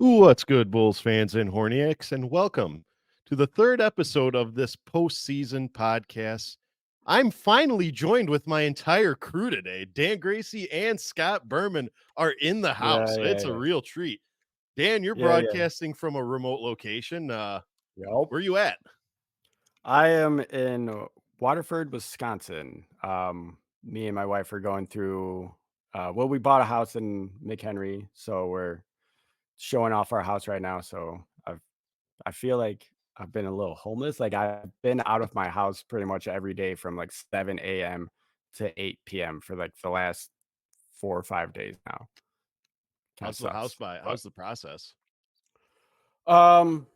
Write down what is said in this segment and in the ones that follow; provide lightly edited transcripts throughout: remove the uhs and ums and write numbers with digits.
What's good, Bulls fans and Horniacs, and welcome to the third episode of this postseason podcast. I'm finally joined with my entire crew today. Dan Gracie and Scott Berman are in the house, so it's a real treat. Dan, you're broadcasting from a remote location. Where Yep. are you at? I am in Waterford, Wisconsin. Me and my wife are going through. We bought a house in McHenry, so we're showing off our house right now. So I feel like I've been a little homeless. Like I've been out of my house pretty much every day from like 7 a.m. to 8 p.m. for like the last 4 or 5 days now. Kind of sucks. How's the process? Um,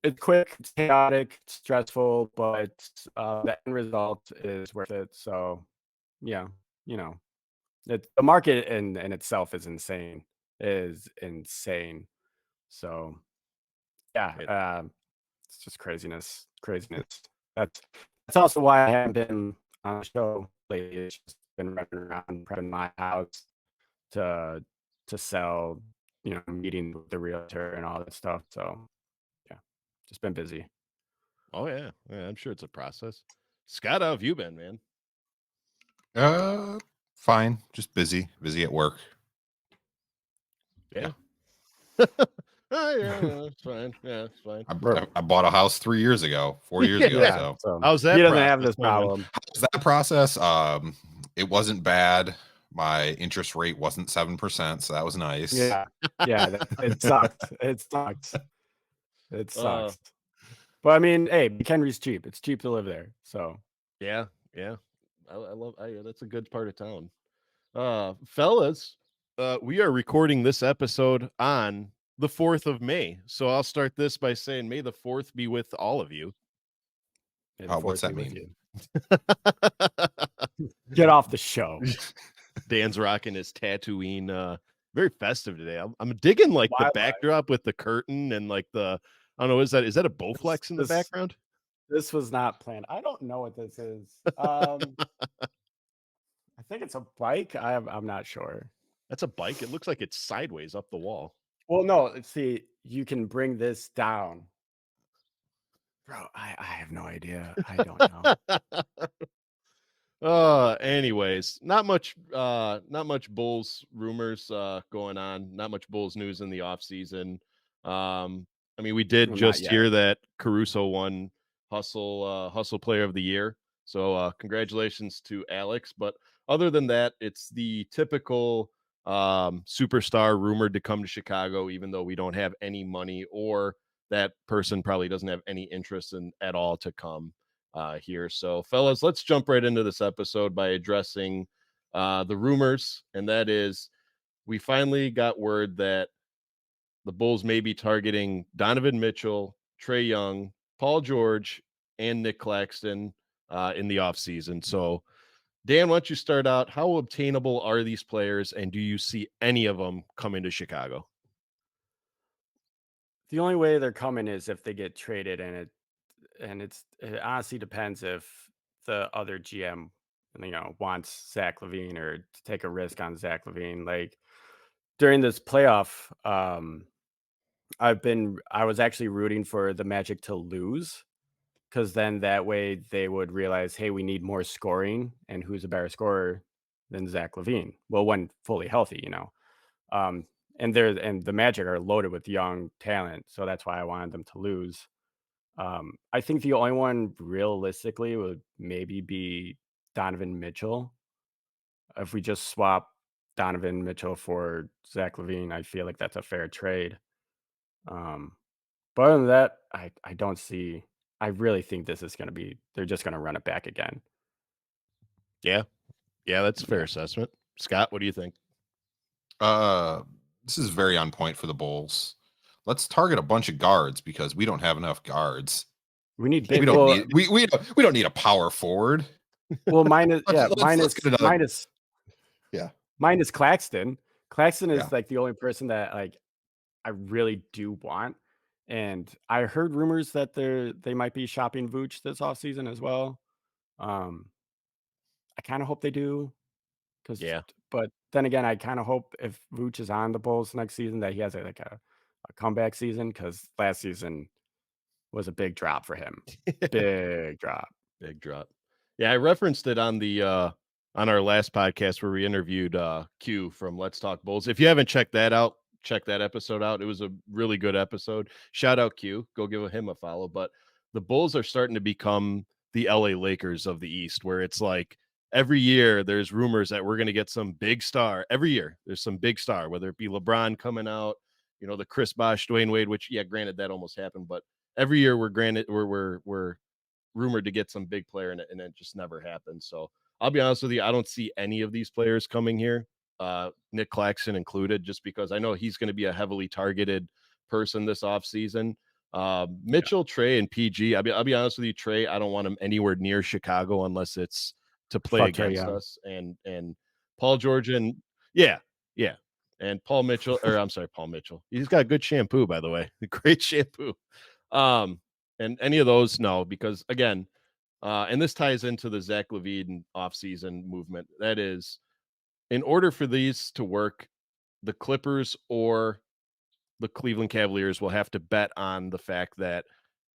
It's quick, it's chaotic, it's stressful, but the end result is worth it. So, yeah, you know, the market in itself is insane. Is insane. So, yeah, it's just craziness. That's also why I haven't been on the show lately. It's just been running around prepping my house to sell, meeting with the realtor and all that stuff. So, yeah, just been busy. Oh, yeah, I'm sure it's a process. Scott, how have you been, man? Fine. Just busy at work. Yeah. Oh, yeah, it's fine. Yeah, it's fine. I bought a house 3 years ago, 4 years ago. Yeah, So how's that? he doesn't have this problem. how's that process? It wasn't bad. My interest rate wasn't 7%, so that was nice. Yeah, it sucks. It sucks. It sucks. But I mean, hey, McHenry's cheap. It's cheap to live there. So yeah. I love. That's a good part of town. Fellas, we are recording this episode on the 4th of May. So I'll start this by saying, May the 4th be with all of you. What's that mean? Get off the show. Dan's rocking his Tatooine. Very festive today. I'm digging like the backdrop with the curtain and like the, I don't know, is that a Bowflex in the background? This was not planned. I don't know what this is. I think it's a bike. I'm not sure. That's a bike. It looks like it's sideways up the wall. Well, no, see, you can bring this down. Bro, I have no idea. I don't know. Anyways, not much Bulls rumors going on. Not much Bulls news in the offseason. I mean, we did just hear that Caruso won Hustle Player of the Year. So congratulations to Alex. But other than that, it's the typical superstar rumored to come to Chicago, even though we don't have any money, or that person probably doesn't have any interest in at all to come here. So, fellas, let's jump right into this episode by addressing the rumors. And that is, we finally got word that the Bulls may be targeting Donovan Mitchell, Trae Young, Paul George, and Nick Claxton in the offseason. So, Dan, why don't you start out? How obtainable are these players, and do you see any of them coming to Chicago? The only way they're coming is if they get traded, and it honestly depends if the other GM, wants Zach LaVine or to take a risk on Zach LaVine. Like during this playoff, I was actually rooting for the Magic to lose, because then that way they would realize, hey, we need more scoring, and who's a better scorer than Zach LaVine? Well, when fully healthy, and the Magic are loaded with young talent, so that's why I wanted them to lose. I think the only one realistically would maybe be Donovan Mitchell. If we just swap Donovan Mitchell for Zach LaVine, I feel like that's a fair trade. But other than that, I don't see. I really think this is going to be. They're just going to run it back again. Yeah, that's a fair assessment. Scott, what do you think? This is very on point for the Bulls. Let's target a bunch of guards because we don't have enough guards. We need big. We don't need a power forward. Well, minus Claxton. Claxton is like the only person that like I really do want. And I heard rumors that they might be shopping Vooch this offseason as well. I kind of hope they do. But then again, I kind of hope if Vooch is on the Bulls next season that he has a a comeback season, because last season was a big drop for him. Big drop. Big drop. Yeah, I referenced it on the on our last podcast where we interviewed Q from Let's Talk Bulls. If you haven't checked that out, check that episode out. It was a really good episode. Shout out Q. Go give him a follow. But the Bulls are starting to become the LA Lakers of the East, where it's like every year there's rumors that we're going to get some big star. Every year there's some big star, whether it be LeBron coming out, you know, the Chris Bosh, Dwayne Wade, which, yeah, granted that almost happened, but every year we're rumored to get some big player, and it just never happened. So I'll be honest with you, I don't see any of these players coming here, Nick Claxton included, just because I know he's going to be a heavily targeted person this offseason. Mitchell, Trey, and PG. I'll be honest with you, Trey, I don't want him anywhere near Chicago unless it's to play against us. And Paul George and yeah. And Paul Mitchell, or I'm sorry, Paul Mitchell. He's got good shampoo, by the way. Great shampoo. And any of those, no, because again, and this ties into the Zach LaVine offseason movement. That is, in order for these to work, the Clippers or the Cleveland Cavaliers will have to bet on the fact that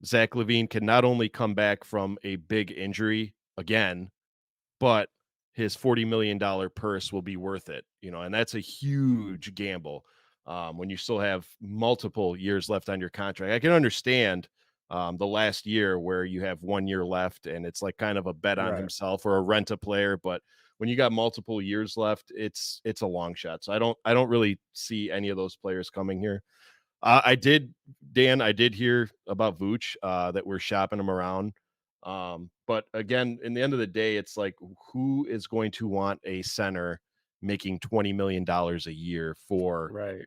Zach LaVine can not only come back from a big injury again, but his $40 million purse will be worth it, you know, and that's a huge gamble when you still have multiple years left on your contract. I can understand the last year where you have 1 year left and it's like kind of a bet on himself or a rent a player, but when you got multiple years left, it's a long shot. So I don't really see any of those players coming here. I did hear about Vooch that we're shopping him around. But again, in the end of the day, it's like, who is going to want a center making $20 million a year for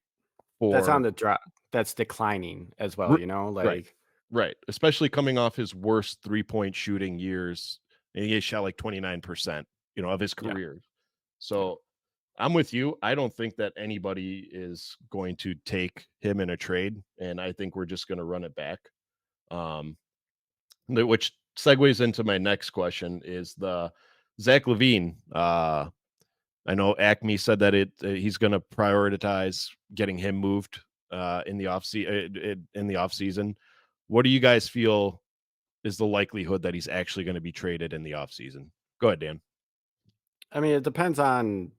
that's on the drop. That's declining as well, you know, like right. Especially coming off his worst 3-point shooting years. And he shot like 29%, you know, of his career. So I'm with you. I don't think that anybody is going to take him in a trade, and I think we're just going to run it back. Which segues into my next question is the Zach LaVine. I know Acme said that he's going to prioritize getting him moved in the off season. What do you guys feel is the likelihood that he's actually going to be traded in the off season? Go ahead, Dan. I mean, it depends on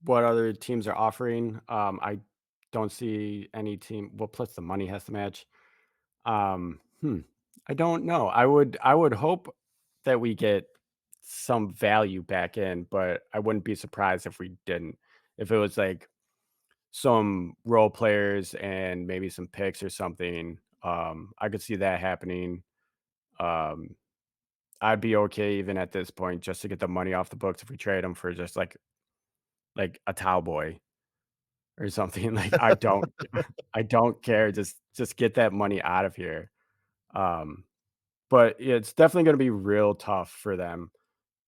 what other teams are offering. I don't see any team. Well, plus the money has to match. I don't know. I would hope that we get some value back in, but I wouldn't be surprised if we didn't. If it was like some role players and maybe some picks or something, I could see that happening. I'd be okay even at this point just to get the money off the books if we trade them for just like a towel boy or something. Like I don't care. Just get that money out of here. But it's definitely going to be real tough for them.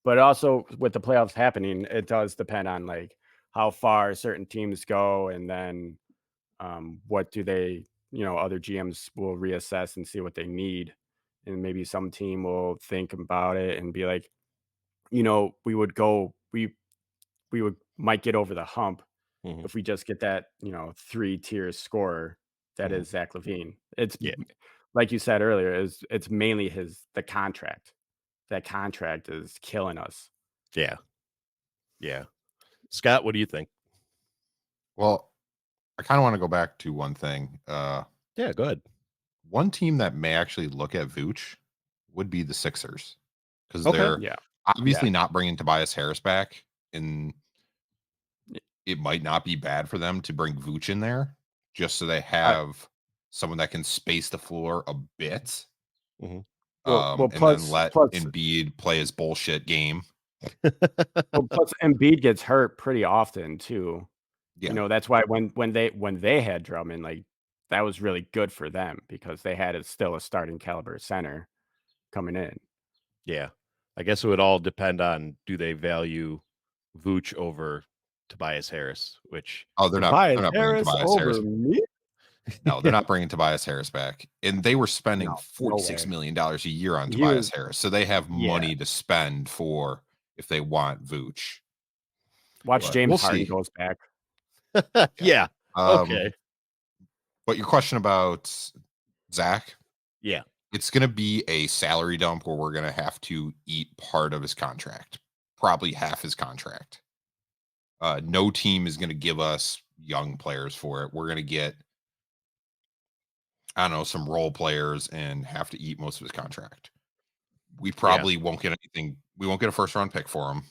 But also with the playoffs happening, it does depend on like how far certain teams go, and then what do they, you know, other GMs will reassess and see what they need, and maybe some team will think about it and be like, you know, we might get over the hump if we just get that, you know, 3-tier scorer that is Zach LaVine. It's like you said earlier, it's mainly the contract. That contract is killing us. Yeah. Scott, what do you think? Well, I kind of want to go back to one thing. Yeah, go ahead. One team that may actually look at Vooch would be the Sixers, because they're obviously not bringing Tobias Harris back, and it might not be bad for them to bring Vooch in there just so they have someone that can space the floor a bit. Mm-hmm. And then let Embiid play his bullshit game. Well, plus Embiid gets hurt pretty often too. Yeah. You know, that's why when they had Drummond, like that was really good for them because they had still a starting caliber center coming in. Yeah. I guess it would all depend on, do they value Vooch over Tobias Harris, which they're not bringing Tobias Harris. Me? No, they're not bringing Tobias Harris back. And they were spending $46 million a year on Tobias Harris. So they have money to spend for if they want Vooch. Watch James Harden goes back. Yeah. Okay. But your question about Zach, yeah, it's going to be a salary dump where we're going to have to eat part of his contract, probably half his contract. No team is going to give us young players for it. We're going to get, I don't know, some role players and have to eat most of his contract. We probably won't get anything. We won't get a first round pick for him.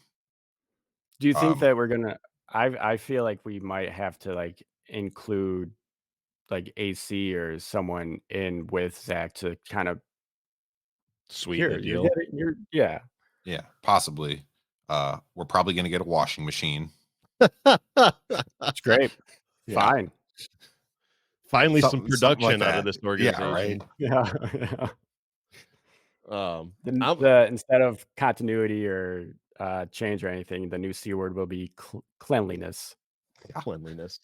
Do you think that we're gonna? I feel like we might have to like include like AC or someone in with Zach to kind of sweeten the deal. Yeah, possibly. We're probably going to get a washing machine. it's great. Yeah. Fine. Finally, some production like out of this organization. Yeah. Instead of continuity or change or anything, the new C word will be cleanliness. Cleanliness.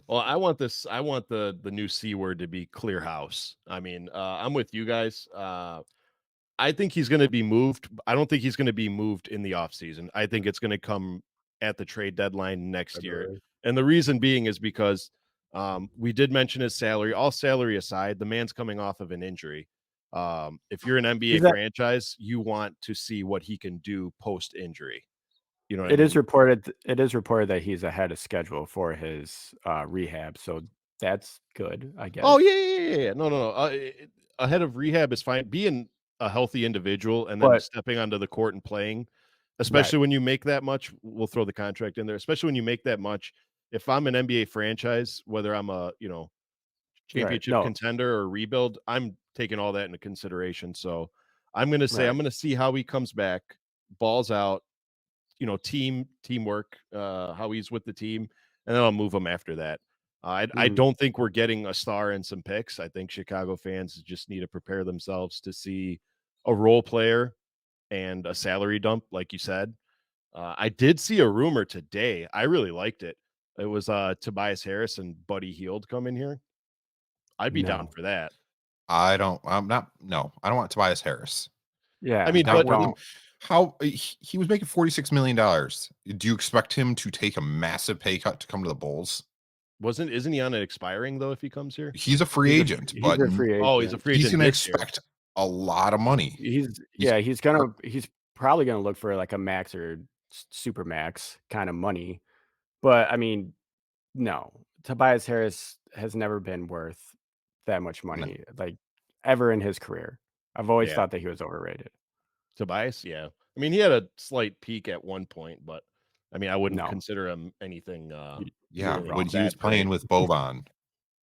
Well, I want the new C word to be clear house. I mean, I'm with you guys. I think he's going to be moved. I don't think he's going to be moved in the offseason. I think it's going to come at the trade deadline next year. And the reason being is because we did mention his salary. All salary aside, the man's coming off of an injury. If you're an NBA franchise, you want to see what he can do post injury. You know what I mean? It is reported that he's ahead of schedule for his rehab, so that's good, I guess. Oh yeah. No. Ahead of rehab is fine. Being a healthy individual and then stepping onto the court and playing, especially when you make that much, we'll throw the contract in there. Especially when you make that much. If I'm an NBA franchise, whether I'm a championship contender or rebuild, I'm taking all that into consideration. So I'm going to say I'm going to see how he comes back, balls out, teamwork, how he's with the team, and then I'll move him after that. I don't think we're getting a star and some picks. I think Chicago fans just need to prepare themselves to see a role player and a salary dump, like you said. I did see a rumor today. I really liked it. It was Tobias Harris and Buddy Hield come in here. I'd be down for that. I don't want Tobias Harris. Yeah. I mean, how he was making $46 million. Do you expect him to take a massive pay cut to come to the Bulls? Isn't he on it expiring though if he comes here? He's a free agent. He's a free agent. Oh, he's a free agent. He's going to expect a lot of money. He's probably going to look for like a max or super max kind of money. But I mean, no. Tobias Harris has never been worth that much money like ever in his career. I've always thought that he was overrated. Tobias, yeah. I mean, he had a slight peak at one point, but I mean, I wouldn't consider him anything. When he was playing with Boban,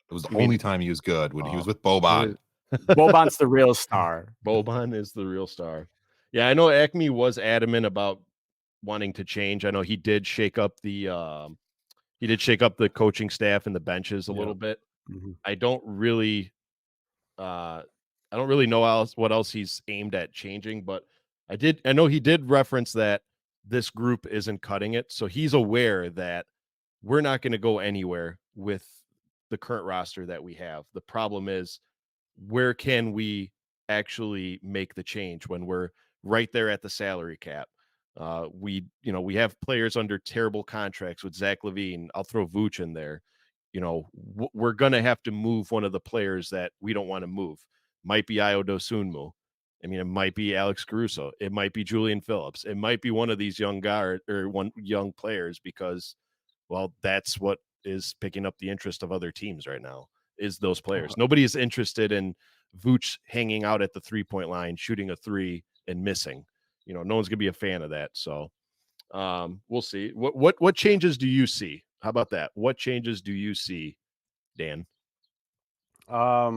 it was the only time he was good when he was with Boban. Boban's the real star. Boban is the real star. Yeah, I know Acme was adamant about wanting to change. I know he did shake up the coaching staff and the benches a little bit. Mm-hmm. I don't really know what else he's aimed at changing, but I know he did reference that this group isn't cutting it. So he's aware that we're not going to go anywhere with the current roster that we have. The problem is, where can we actually make the change when we're right there at the salary cap? We have players under terrible contracts with Zach LaVine. I'll throw Vooch in there. We're going to have to move one of the players that we don't want to move. Might be Ayo Dosunmu. I mean, it might be Alex Caruso. It might be Julian Phillips. It might be one of these young players because, well, that's what is picking up the interest of other teams right now is those players. Nobody is interested in Vooch hanging out at the 3-point line, shooting a three and missing. No one's gonna be a fan of that. So we'll see. What changes do you see? How about that? What changes do you see, Dan? I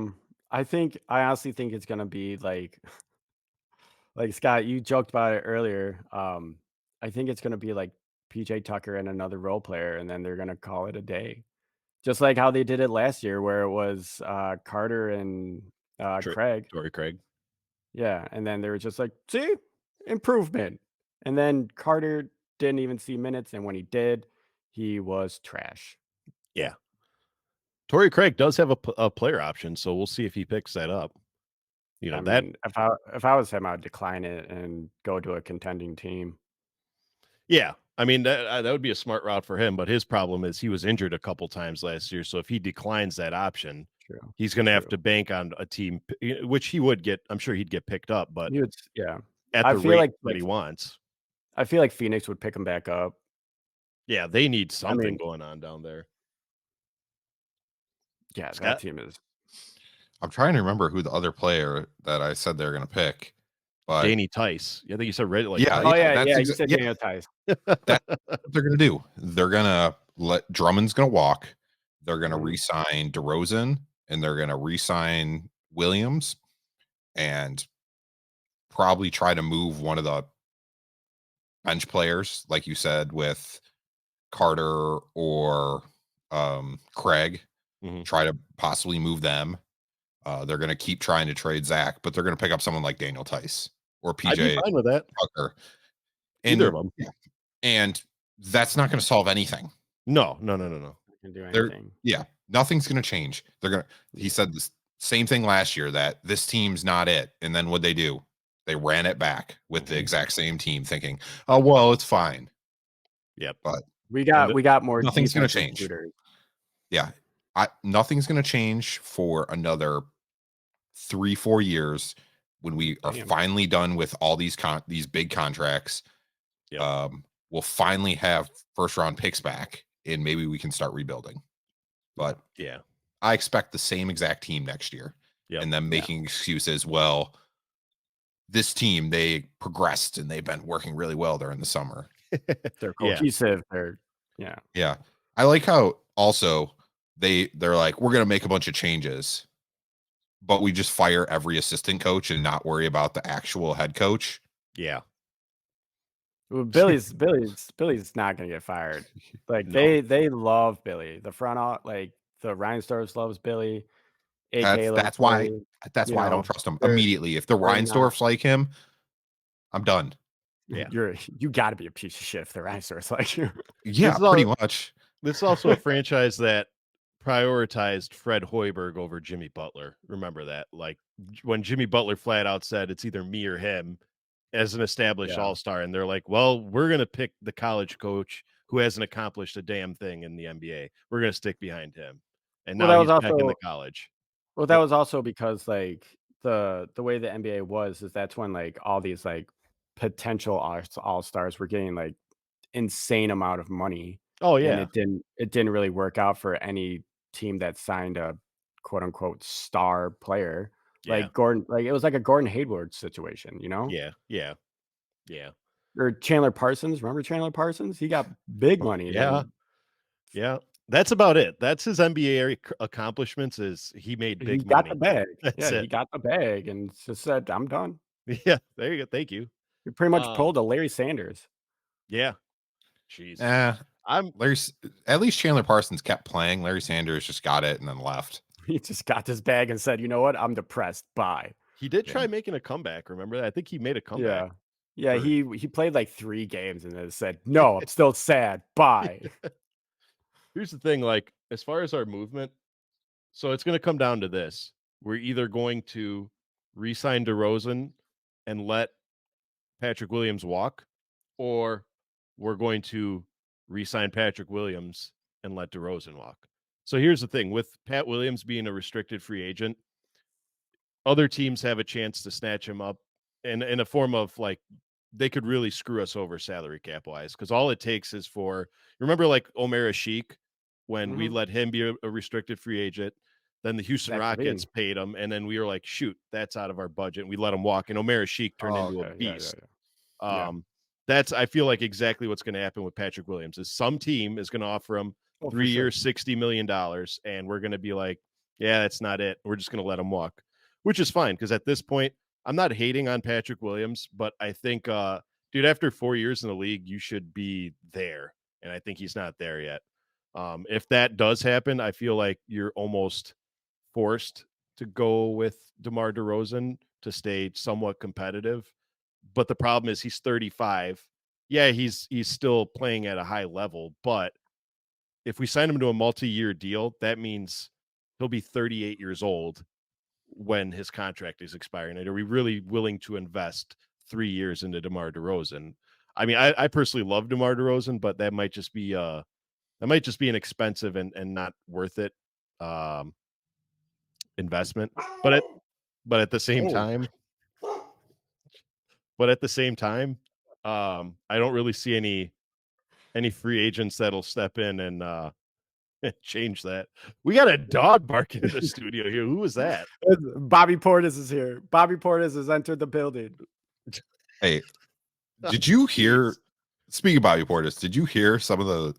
honestly think it's gonna be like Scott, you joked about it earlier. I think it's gonna be like PJ Tucker and another role player, and then they're gonna call it a day. Just like how they did it last year, where it was Carter and Craig. Torrey Craig. Yeah, and then they were just like, see, improvement. And then Carter didn't even see minutes, and when he did, he was trash. Yeah. Torrey Craig does have a player option, so we'll see if he picks that up. If I was him, I would decline it and go to a contending team. Yeah, I mean, that would be a smart route for him, but his problem is he was injured a couple times last year, so if he declines that option, True. he's gonna have to bank on a team, which he would get. I'm sure he'd get picked up, but Yeah. at I the feel rate like that he wants. I feel like Phoenix would pick him back up. Yeah, they need I something mean, going on down there. yeah, that Scott? team is I'm trying to remember who the other player that I said they're going to pick, but Danny Tice. I think you said like yeah, Oh, Tice. yeah, that's yeah, you said Daniel Tice. that's what they're going to do. They're going to let Drummond's going to walk. They're going to Mhm. re-sign DeRozan, and they're going to re-sign Williams, and probably try to move one of the bench players, like you said, with Carter or Craig. Mhm. Try to possibly move them. They're going to keep trying to trade Zach, but they're going to pick up someone like Daniel Tice or I'd be PJ fine with that. Tucker. Either And of them. yeah, and that's not going to solve anything. No. Can do They're anything. nothing's going to change. They're going to. He said this same thing last year that this team's not it, and then what they do? They ran it back with the exact same team, thinking, "Oh well, it's fine." Yep. But We got more nothing's going to defensive change. shooters. Yeah, nothing's going to change for another 3-4 years when we are finally done with all these big contracts. Yep. We'll finally have first round picks back, and maybe we can start rebuilding. But yeah, I expect the same exact team next year, and them making excuses. Well, this team, they progressed and they've been working really well during the summer. They're cohesive. Yeah. I like how also they're like, we're gonna make a bunch of changes, but we just fire every assistant coach and not worry about the actual head coach. Yeah. Well, Billy's not gonna get fired. Like they love Billy. The the Reinsdorfs loves Billy. AK loves That's why Billy. I don't trust him they're immediately. If the they're not. Reinsdorfs like him, I'm done. Yeah. You got to be a piece of shit if the Reinsdorfs like you. Yeah, pretty much. This is also a franchise that prioritized Fred Hoiberg over Jimmy Butler. Remember that? Like when Jimmy Butler flat out said it's either me or him as an established all-star, and they're like, well, we're going to pick the college coach who hasn't accomplished a damn thing in the NBA. We're going to stick behind him. And now he's back in the college. Well, that was also because like the way the NBA was is that's when like all these like potential all-stars were getting like insane amount of money. Oh And yeah. it didn't really work out for any team that signed a quote unquote star player. Like Gordon, like it was like a Gordon Hayward situation, you know? Yeah. Or Chandler Parsons. Remember Chandler Parsons? He got big money. Yeah. That's about it. That's his NBA accomplishments is he made big money. Got the bag. That's it. He got the bag and just said, I'm done. Yeah, there you go. Thank you. He pretty much pulled a Larry Sanders. Yeah. Jeez. At least Chandler Parsons kept playing. Larry Sanders just got it and then left. He just got this bag and said, you know what? I'm depressed. Bye. He did try making a comeback. Remember that? I think he made a comeback. Yeah. He played like 3 games and then said, no, I'm still sad. Bye. Here's the thing, like, as far as our movement, so it's going to come down to this. We're either going to re-sign DeRozan and let Patrick Williams walk, or we're going to re-sign Patrick Williams and let DeRozan walk. So here's the thing. With Pat Williams being a restricted free agent, other teams have a chance to snatch him up in a form of like they could really screw us over salary cap wise, because all it takes is for, remember like Omer Ashik when we let him be a restricted free agent, then the Houston Rockets paid him, and then we were like, shoot, that's out of our budget, and we let him walk, and Omer Ashik turned into a beast. That's, I feel like, exactly what's going to happen with Patrick Williams is some team is going to offer him 3 years, $60 million, and we're going to be like, yeah, that's not it. We're just going to let him walk, which is fine, because at this point, I'm not hating on Patrick Williams, but I think, dude, after 4 years in the league, you should be there, and I think he's not there yet. If that does happen, I feel like you're almost forced to go with DeMar DeRozan to stay somewhat competitive. But the problem is he's 35. Yeah, he's still playing at a high level, but if we sign him to a multi-year deal, that means he'll be 38 years old when his contract is expiring. And are we really willing to invest 3 years into DeMar DeRozan? I mean, I personally love DeMar DeRozan, but that might just be an expensive and not worth it investment. But at the same time, I don't really see any free agents that'll step in and change that. We got a dog barking in the studio here. Who was that? Bobby Portis is here. Bobby Portis has entered the building. Hey, did you hear? Speaking of Bobby Portis, did you hear some of the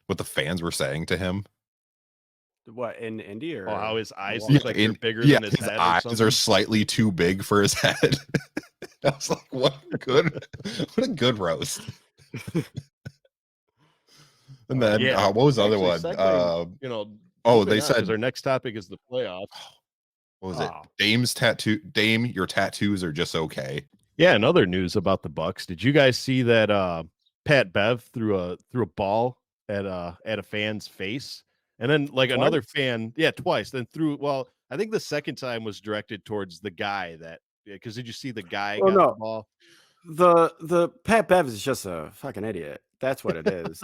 what the fans were saying to him? What, in Indy, or how his eyes look like they're bigger than his head? Eyes are slightly too big for his head. I was like, what a good roast. And then what was the other one? They said our next topic is the playoffs. What was it? Dame's tattoo. Dame, your tattoos are just okay. Yeah, and other news about the Bucks. Did you guys see that Pat Bev threw a ball at a fan's face? And then like twice? Another fan, twice. Then I think the second time was directed towards the guy because did you see the guy got the ball? The Pat Bev is just a fucking idiot. That's what it is.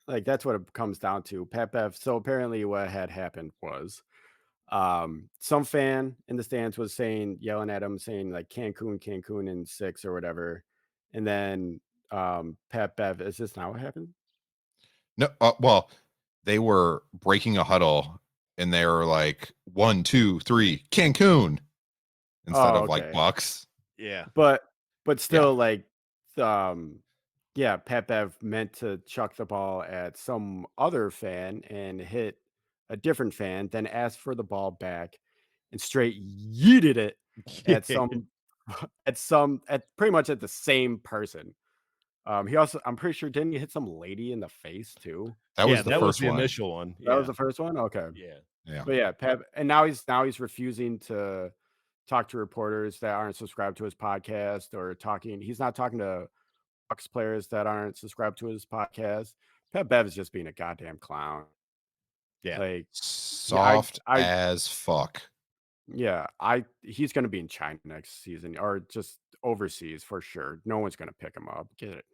Like, that's what it comes down to. Pat Bev. So apparently what had happened was some fan in the stands was yelling at him, saying like Cancun in 6 or whatever. And then Pat Bev, is this not what happened? No, well, they were breaking a huddle and they were like 1, 2, 3 Cancun instead of like Bucks. Yeah. But still Pat Bev meant to chuck the ball at some other fan and hit a different fan, then asked for the ball back and straight yeeted it at pretty much at the same person. I'm pretty sure, didn't he hit some lady in the face too? That was the initial one. That was the first one. Okay. Yeah. But Pat, and now he's refusing to talk to reporters that aren't subscribed to his podcast, or he's not talking to Bucks players that aren't subscribed to his podcast. Pat Bev is just being a goddamn clown. Yeah. Like, soft as fuck. Yeah. He's going to be in China next season, or just overseas for sure. No one's going to pick him up. Get it.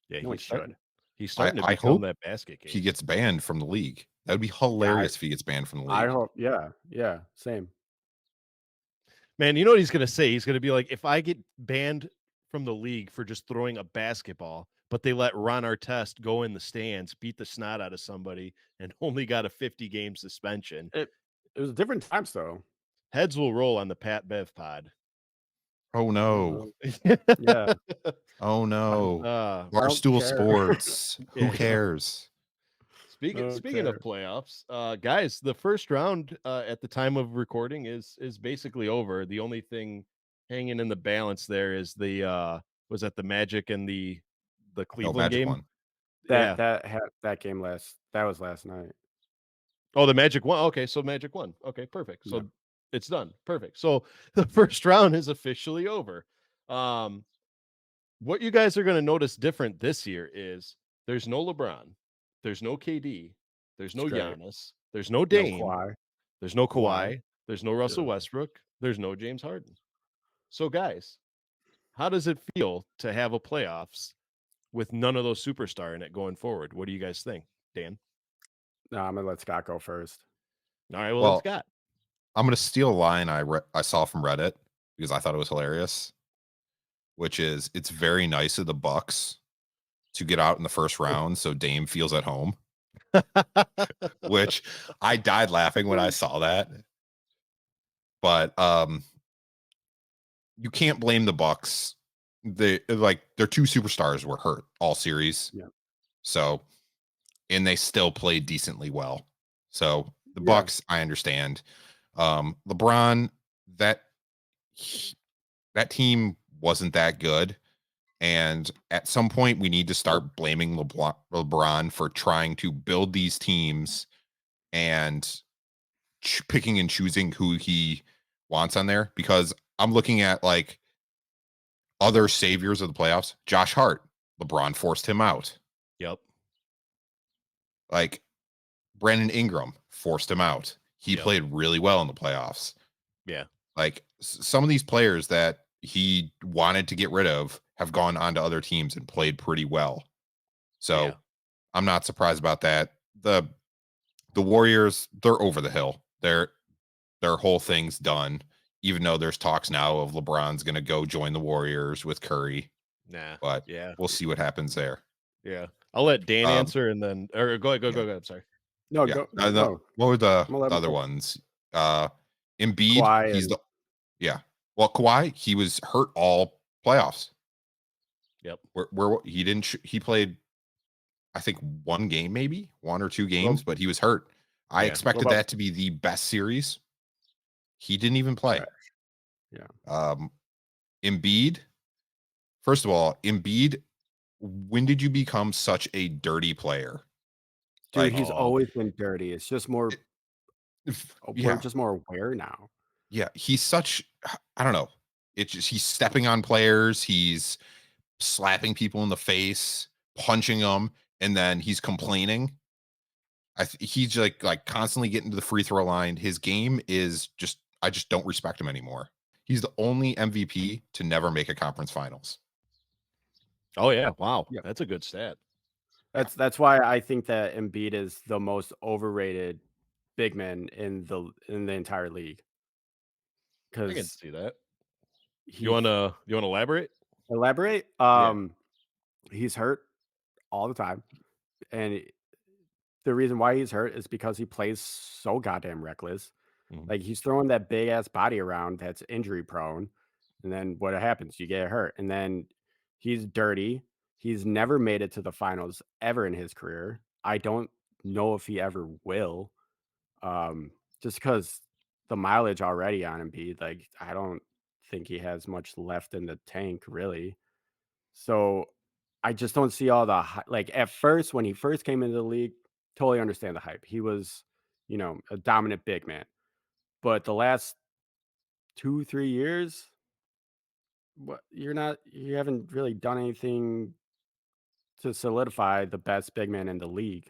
Yeah. No one should. He's starting to become that basket case. He gets banned from the league. That would be hilarious if he gets banned from the league. I hope. Yeah. Same. Man, you know what he's going to say? He's going to be like, if I get banned from the league for just throwing a basketball, but they let Ron Artest go in the stands, beat the snot out of somebody, and only got a 50-game suspension. It was different times, though. Heads will roll on the Pat Bev pod. Oh, no. Yeah. Oh, no. Barstool Sports. Who cares? Speaking of playoffs, guys, the first round at the time of recording is basically over. The only thing hanging in the balance there is the Magic and the Cleveland game. Won. That game that was last night. Oh, the Magic won. Okay, so Magic won. Okay, perfect. So it's done. Perfect. So the first round is officially over. What you guys are going to notice different this year is there's no LeBron, there's no KD, there's no Giannis, there's no Dame, there's no Kawhi, there's no Russell Westbrook, there's no James Harden. So guys, how does it feel to have a playoffs with none of those superstars in it going forward? What do you guys think, Dan? No, I'm gonna let Scott go first. All right, well, Scott. I'm gonna steal a line I saw from Reddit because I thought it was hilarious, which is it's very nice of the Bucks to get out in the first round so Dame feels at home. Which I died laughing when I saw that. But you can't blame the Bucks. Their two superstars were hurt all series. Yeah. So, and they still played decently well. So the Bucks, I understand. LeBron, that team wasn't that good. And at some point, we need to start blaming LeBron for trying to build these teams and picking and choosing who he wants on there. Because I'm looking at like other saviors of the playoffs. Josh Hart, LeBron forced him out. Yep. Like Brandon Ingram forced him out. He played really well in the playoffs. Yeah. Like some of these players that he wanted to get rid of have gone on to other teams and played pretty well. So I'm not surprised about that. The Warriors, they're over the hill. Their whole thing's done. Even though there's talks now of LeBron's going to go join the Warriors with Curry. Nah. But Yeah. we'll see what happens there. Yeah. I'll let Dan answer and then or go ahead. Go ahead. I'm sorry. No, Yeah. go. What were the I'm 11 other for ones? Embiid, Kawhi he's and the yeah. Well, Kawhi, he was hurt all playoffs. Yep. Where he didn't he played, I think, one game, maybe 1 or 2 games, but he was hurt. I expected that to be the best series. He didn't even play. Yeah. Embiid, first of all, Embiid, when did you become such a dirty player? Dude, Like, he's always been dirty. It's just more we're yeah, just more aware now. yeah. He's such, I don't know. It's just he's stepping on players, he's slapping people in the face, punching them, and then he's complaining. He's like constantly getting to the free throw line. His game is just, I just don't respect him anymore. He's the only MVP to never make a conference finals. Oh yeah, wow, Yeah. that's a good stat. That's why I think that Embiid is the most overrated big man in the entire league. I can Because see that. he You wanna elaborate? elaborate. Yeah. He's hurt all the time, and the reason why he's hurt is because he plays so goddamn reckless. Mhm. Like he's throwing that big ass body around that's injury prone, and then what happens? You get hurt, and then he's dirty. He's never made it to the finals ever in his career. I don't know if he ever will. Just because the mileage already on Embiid, like I don't think he has much left in the tank, really. So I just don't see all the like at first when he first came into the league, totally understand the hype. He was, a dominant big man. But the last 2-3 years, you haven't really done anything to solidify the best big man in the league.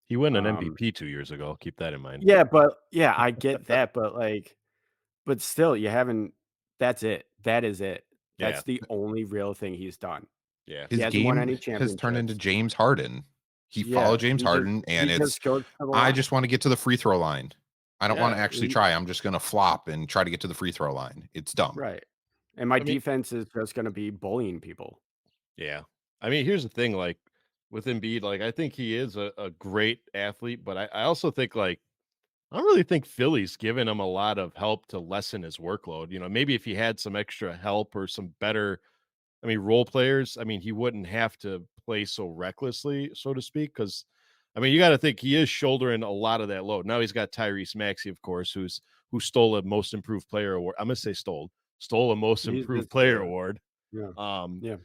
He won an Um, MVP 2 years ago. Keep that in mind. yeah, I get that, but still, you haven't. That's it. That is it. Yeah. That's the only real thing he's done. Yeah. He His hasn't won game any has turned into championships. James Harden. He Yeah, followed James Harden, and he it's, just goes to the I line. just want to get to the free throw line. I don't want Yeah. to actually try. I'm just going to flop and try to get to the free throw line. It's dumb. Right. And my I mean, defense is just gonna be bullying people. yeah. I mean, here's the thing, like with Embiid, like I think he is a great athlete, but I also think like I don't really think Philly's given him a lot of help to lessen his workload. Maybe if he had some extra help or some better, role players, he wouldn't have to play so recklessly, so to speak. Because, you got to think he is shouldering a lot of that load. Now he's got Tyrese Maxey, of course, who stole a Most Improved Player award. I'm gonna say stole a Most He Improved just Player award. yeah, Um, yeah.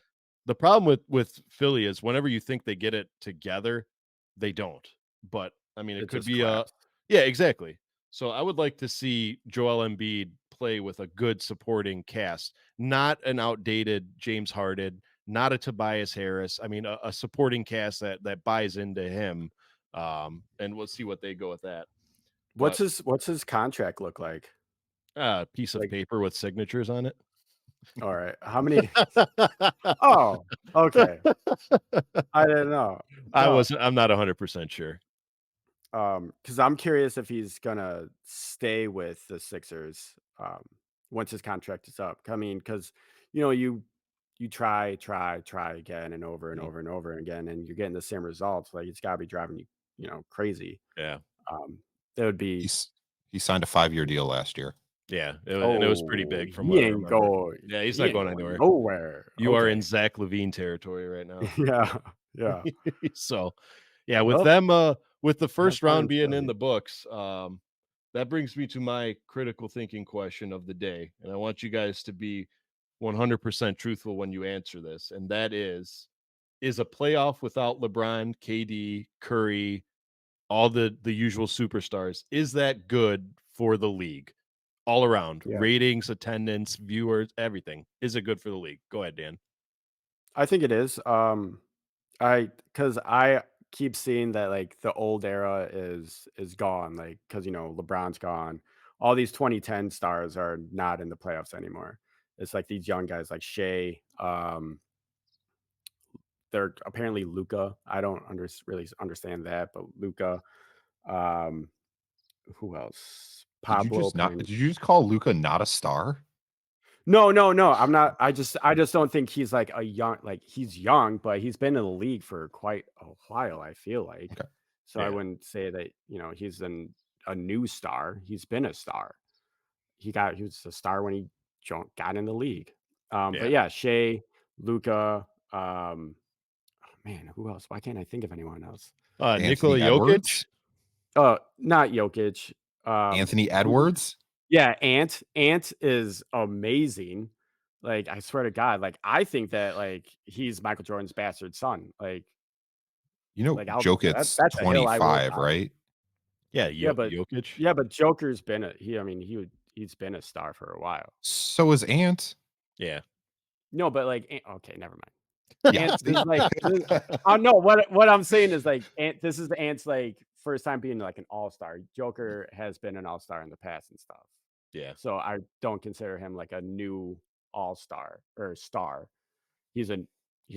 the problem with Philly is whenever you think they get it together, they don't. But it It could just be collapsed. yeah, exactly. So I would like to see Joel Embiid play with a good supporting cast, not an outdated James Harden, not a Tobias Harris. A supporting cast that buys into him. And we'll see what they go with that. But What's his contract look like? a piece of Like, paper with signatures on it. all right, how many? Oh, okay. I didn't know. No, I'm not 100% sure. because I'm curious if he's gonna stay with the Sixers once his contract is up. Because you try again and over and Mhm. over and over again, and you're getting the same results. Like it's got to be driving you, crazy. Yeah. Um, that would be. He signed a 5-year deal last year. Yeah, and it was pretty Oh, big from what I remember. Yeah, he's he not ain't going going anywhere. nowhere. You are in Okay. Zach Levine territory right now. Yeah, yeah. So, yeah, with Well, them, with the have first fun round in being in Philly. the books, that brings me to my critical thinking question of the day, and I want you guys to be 100% truthful when you answer this, and that is a playoff without LeBron, KD, Curry, all the usual superstars, is that good for the league? All around, Yeah, ratings, attendance, viewers, everything. Is it good for the league? Go ahead, Dan. I think it is. Because I keep seeing that like the old era is gone. Like because LeBron's gone. All these 2010 stars are not in the playoffs anymore. It's like these young guys like Shea. They're apparently Luca. I don't really understand that, but Luca. Um, who else? Pablo. Did you just call Luca not a star? No. I'm not. I just don't think he's like a young. Like he's young, but he's been in the league for quite a while. I feel like. Okay. So I wouldn't say that he's a new star. He's been a star. He was a star when he got in the league. But yeah, Shea, Luca. Man, who else? Why can't I think of anyone else? Nikola Jokic. Not Jokic. Anthony Edwards. Yeah, Ant. Ant is amazing. Like, I swear to God, like I think that like he's Michael Jordan's bastard son. Like, like Jokic's that's 25, right? Yeah, but Jokic. Yeah, but Joker's been he's been a star for a while. So is Ant. Yeah. No, but like, okay, never mind. Ant, this is like, no. What I'm saying is like, this is the Ant's like first time being like an all-star. Joker has been an all-star in the past and stuff. Yeah. So I don't consider him like a new all-star or star. He's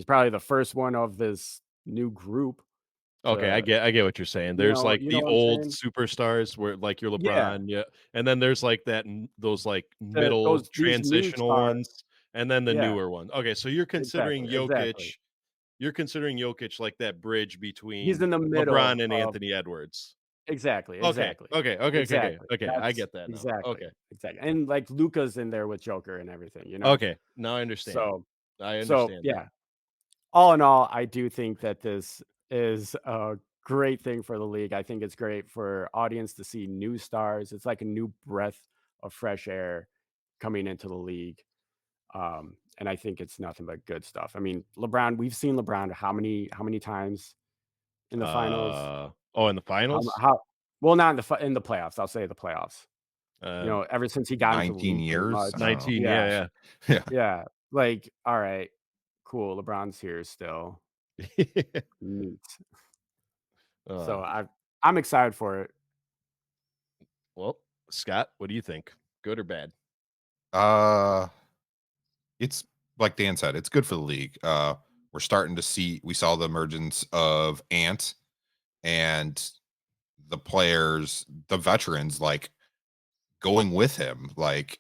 probably the first one of this new group. Okay, I get what you're saying. There's like the old superstars where like your LeBron, and then there's like those like middle transitional ones, and then the newer one. Okay, so you're considering Jokic. Exactly. You're considering Jokic like that bridge between he's in the middle LeBron and Anthony Edwards. Exactly. Okay. Okay. I get that. Exactly. And like Luca's in there with Joker and everything, Okay, now I understand. I understand. Yeah. All in all, I do think that this is a great thing for the league. I think it's great for audience to see new stars. It's like a new breath of fresh air coming into the league. And I think it's nothing but good stuff. I mean, LeBron, we've seen LeBron how many times in the finals? In the finals? Well, not in the playoffs. I'll say the playoffs. Ever since he got 19 into the league, years. 19, yeah. Like, all right, cool. LeBron's here still. Neat. So I'm excited for it. Well, Scott, what do you think? Good or bad? It's like Dan said, it's good for the league. We saw the emergence of Ant and the players, the veterans, like going with him, like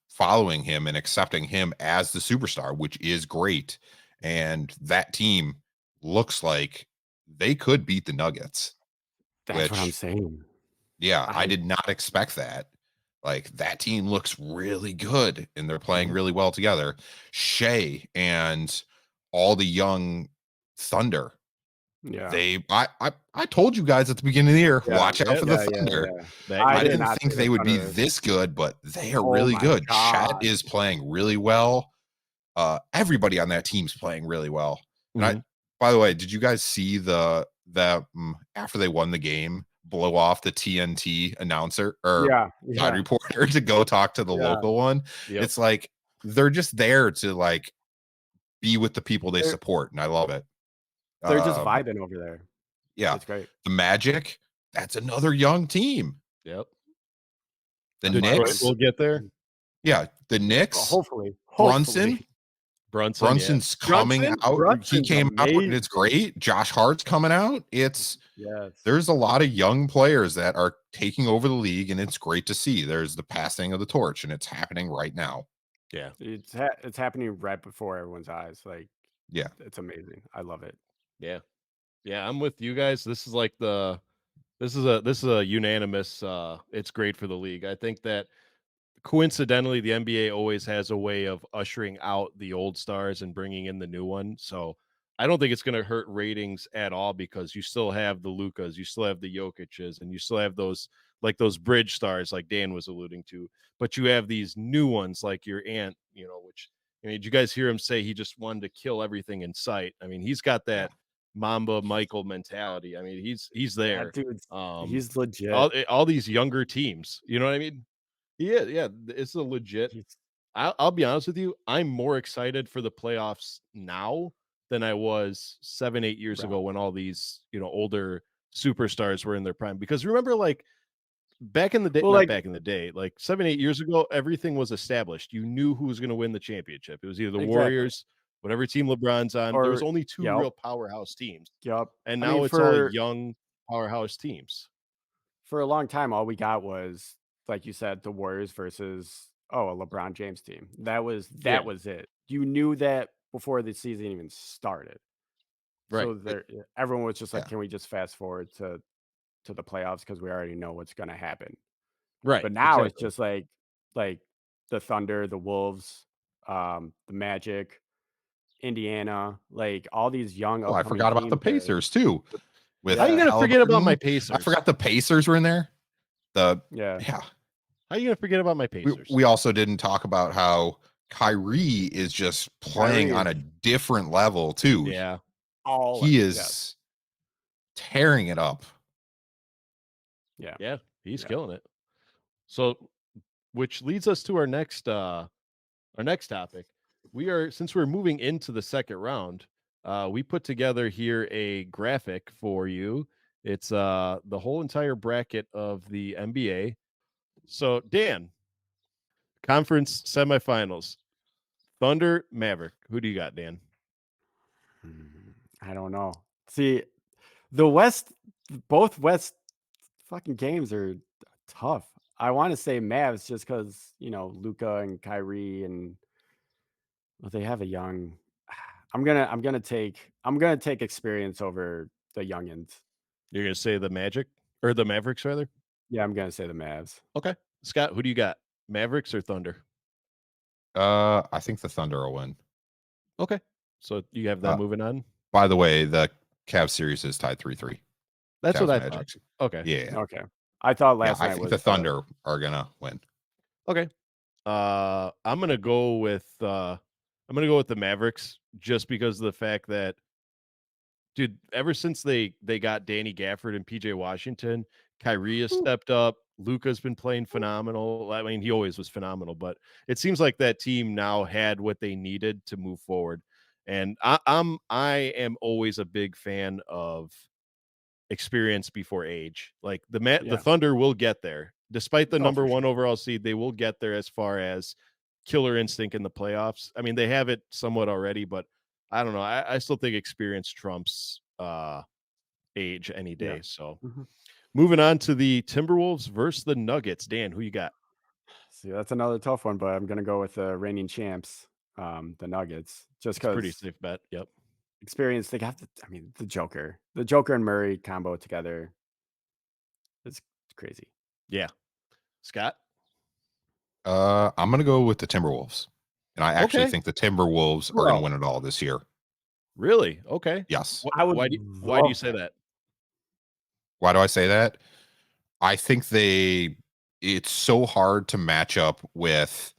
following him and accepting him as the superstar, which is great. And that team looks like they could beat the Nuggets. That's what I'm saying. Yeah, I did not expect that. Like that team looks really good and they're playing really well together. Shea and all the young Thunder. Yeah. I told you guys at the beginning of the year, watch out for the Thunder. I didn't think they would be this good, but they are really good. Chet is playing really well. Everybody on that team's playing really well. And by the way, did you guys see the after they won the game, blow off the TNT announcer or side reporter to go talk to the local one? It's like they're just there to like be with the people they support, and I love it. They're just vibing over there. Yeah, it's great. The Magic, that's another young team. Yep. The Knicks will get there. Yeah, the Knicks. Hopefully. Brunson's coming out. He came out, and it's great. Josh Hart's coming out. There's a lot of young players that are taking over the league, and it's great to see. There's the passing of the torch, and it's happening right now. Yeah, it's happening right before everyone's eyes. Like, yeah, it's amazing. I love it. Yeah, I'm with you guys. This is like this is a unanimous. It's great for the league. I think that coincidentally, the NBA always has a way of ushering out the old stars and bringing in the new one. So I don't think it's going to hurt ratings at all because you still have the Lukas, you still have the Jokic's, and you still have those bridge stars like Dan was alluding to. But you have these new ones like your Ant, which did you guys hear him say he just wanted to kill everything in sight? I mean, he's got that Mamba Michael mentality. I mean, he's there. Dude, he's legit. All these younger teams, you know what I mean? Yeah, it's a legit. I'll be honest with you. I'm more excited for the playoffs now than I was 7-8 years ago when all these older superstars were in their prime. Because remember, like back in the day, Well, not like back in the day, like 7, 8 years ago, everything was established. You knew who was going to win the championship. It was either the exactly. Warriors, whatever team LeBron's on. There was Or only 2 yep, real powerhouse teams. yep. And I mean, now it's all young powerhouse teams. for a long time, all we got was, like you said, the Warriors versus a LeBron James team. That was it. You knew that before the season even started. Right. So everyone was just like, Yeah. can we just fast forward to the playoffs because we already know what's going to happen. Right. But now exactly. it's just like the Thunder, the Wolves, the Magic, Indiana, like all these young. Oh, I forgot about the Pacers too. With how are you going to forget about my Halliburton. Pacers? I forgot the Pacers were in there. Yeah. How are you going to forget about my Pacers? We also didn't talk about how Kyrie is just playing on a different level too. Yeah. He is tearing it up. Yeah. Yeah. He's killing it. So, which leads us to our next topic. Since we're moving into the second round, we put together here a graphic for you. It's the whole entire bracket of the NBA. So, Dan, conference semifinals, Thunder, Maverick. Who do you got, Dan? I don't know. See, the West, both West fucking games are tough. I want to say Mavs just because, Luka and Kyrie and they have a young. I'm gonna take experience over the youngins. You're gonna say the Magic or the Mavericks rather? Yeah, I'm gonna say the Mavs. Okay. Scott, who do you got? Mavericks or Thunder? I think the Thunder will win. Okay. So you have that moving on. By the way, the Cavs series is tied 3-3. That's Cavs what I Magic. thought. Okay. Yeah. Okay. I thought last night I think was the Thunder are gonna win. Okay. I'm gonna go with the Mavericks just because of the fact that, dude, ever since they got Danny Gafford and PJ Washington, Kyrie has stepped up. Luka's been playing phenomenal. I mean, he always was phenomenal, but it seems like that team now had what they needed to move forward. And I am always a big fan of experience before age. Like the Thunder will get there. Despite the number 1 overall seed, they will get there as far as killer instinct in the playoffs. I mean, they have it somewhat already, but I don't know. I still think experience trumps age any day. So moving on to the Timberwolves versus the Nuggets. Dan, who you got? See, that's another tough one, but I'm gonna go with the reigning champs, the Nuggets, just because pretty safe bet. Yep. Experience. They got the Joker and Murray combo together. It's crazy. Yeah. Scott? I'm gonna go with the Timberwolves. And I actually think the Timberwolves are gonna win it all this year. Really? Okay. Yes. Why do you say that? Why do I say that? I think it's so hard to match up with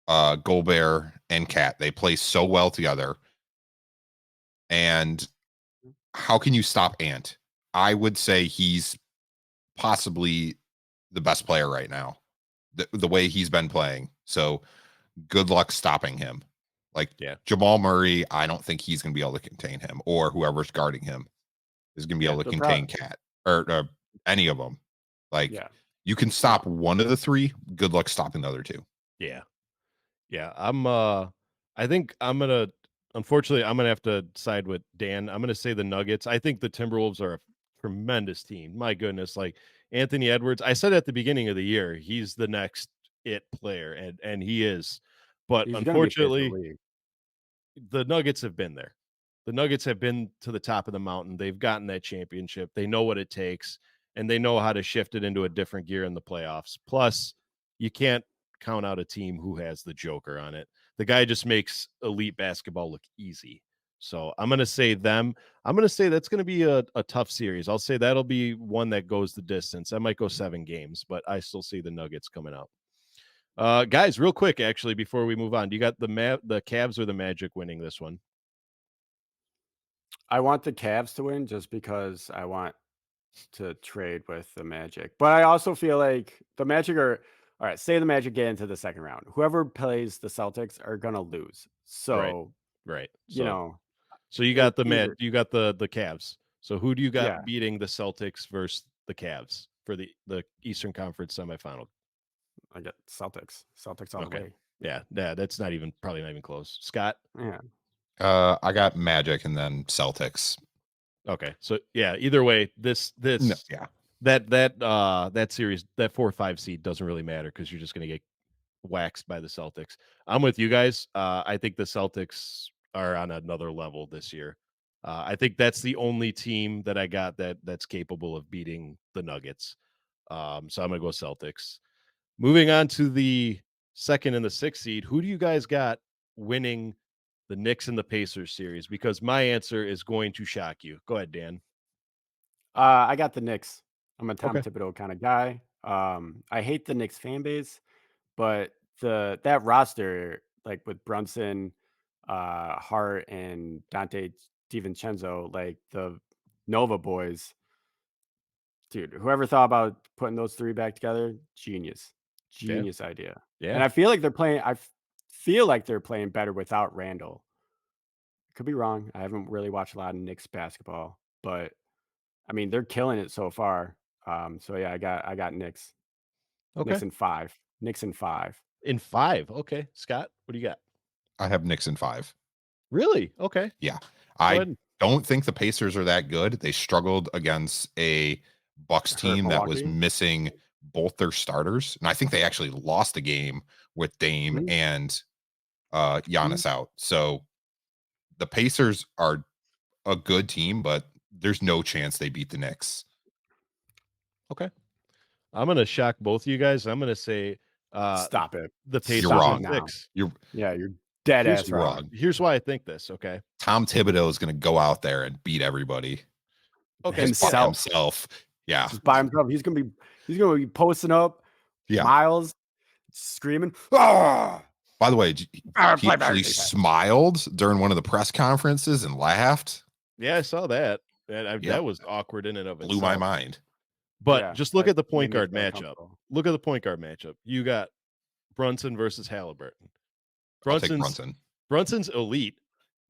Gobert and Cat. They play so well together. And how can you stop Ant? I would say he's possibly the best player right now, the way he's been playing. So good luck stopping him. Like Jamal Murray, I don't think he's going to be able to contain him, or whoever's guarding him is going to be able to contain Cat or any of them. Like you can stop one of the three. Good luck stopping the other two. Yeah. Yeah. Unfortunately, I'm going to have to side with Dan. I'm going to say the Nuggets. I think the Timberwolves are a tremendous team. My goodness. Like Anthony Edwards, I said at the beginning of the year, he's the next it player, and he is. But unfortunately, the Nuggets have been there. The Nuggets have been to the top of the mountain. They've gotten that championship. They know what it takes, and they know how to shift it into a different gear in the playoffs. Plus, you can't count out a team who has the Joker on it. The guy just makes elite basketball look easy. So I'm going to say them. I'm going to say that's going to be a tough series. I'll say that'll be one that goes the distance. I might go 7 games, but I still see the Nuggets coming out. Guys, real quick, actually, before we move on, do you got the Cavs or the Magic winning this one? I want the Cavs to win just because I want to trade with the Magic. But I also feel like the Magic are all right. Say the Magic get into the second round. Whoever plays the Celtics are gonna lose. So right. So you got the Cavs. So who do you got beating the Celtics versus the Cavs? for the Eastern Conference semifinal? I got Celtics. Celtics all the way. Yeah, that's probably not even close. Scott? Yeah. I got Magic and then Celtics. Okay. So yeah, either way, that series, that 4-5 seed doesn't really matter because you're just gonna get waxed by the Celtics. I'm with you guys. I think the Celtics are on another level this year. I think that's the only team that I got that's capable of beating the Nuggets. So I'm gonna go Celtics. Moving on to the 2nd and the 6th seed, who do you guys got winning the Knicks and the Pacers series? Because my answer is going to shock you. Go ahead, Dan. I got the Knicks. I'm a Tom Okay. Thibodeau kind of guy. I hate the Knicks fan base, but that roster, like with Brunson, Hart, and Dante DiVincenzo, like the Nova boys, dude, whoever thought about putting those three back together, genius idea. Yeah. And I feel like they're playing better without Randall. Could be wrong. I haven't really watched a lot of Knicks basketball, but I mean, they're killing it so far. So yeah, I got Knicks. Okay. Knicks in 5. Knicks in 5. In 5. Okay. Scott, what do you got? I have Knicks in 5. Really? Okay. Yeah. I don't think the Pacers are that good. They struggled against a Bucks team that was missing both their starters. And I think they actually lost a game with Dame and Giannis out. So the Pacers are a good team, but there's no chance they beat the Knicks. Okay. I'm going to shock both of you guys. I'm going to say stop it. The Pacers you're wrong. You're dead ass wrong. Here's why I think this, okay? Tom Thibodeau is going to go out there and beat everybody. Okay. Himself. Yeah. Just by himself. He's going to be posting up. Yeah. Miles screaming. Ah! By the way, he actually smiled during one of the press conferences and laughed. Yeah, I saw that. That was awkward in and of itself. Blew my mind. But just look at the point guard matchup. Look at the point guard matchup. You got Brunson versus Halliburton. Brunson's elite,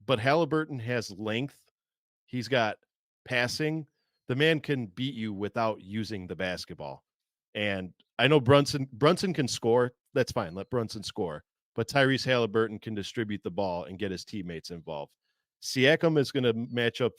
but Halliburton has length. He's got passing. The man can beat you without using the basketball. And I know Brunson can score. That's fine. Let Brunson score. But Tyrese Halliburton can distribute the ball and get his teammates involved. Siakam is going to match up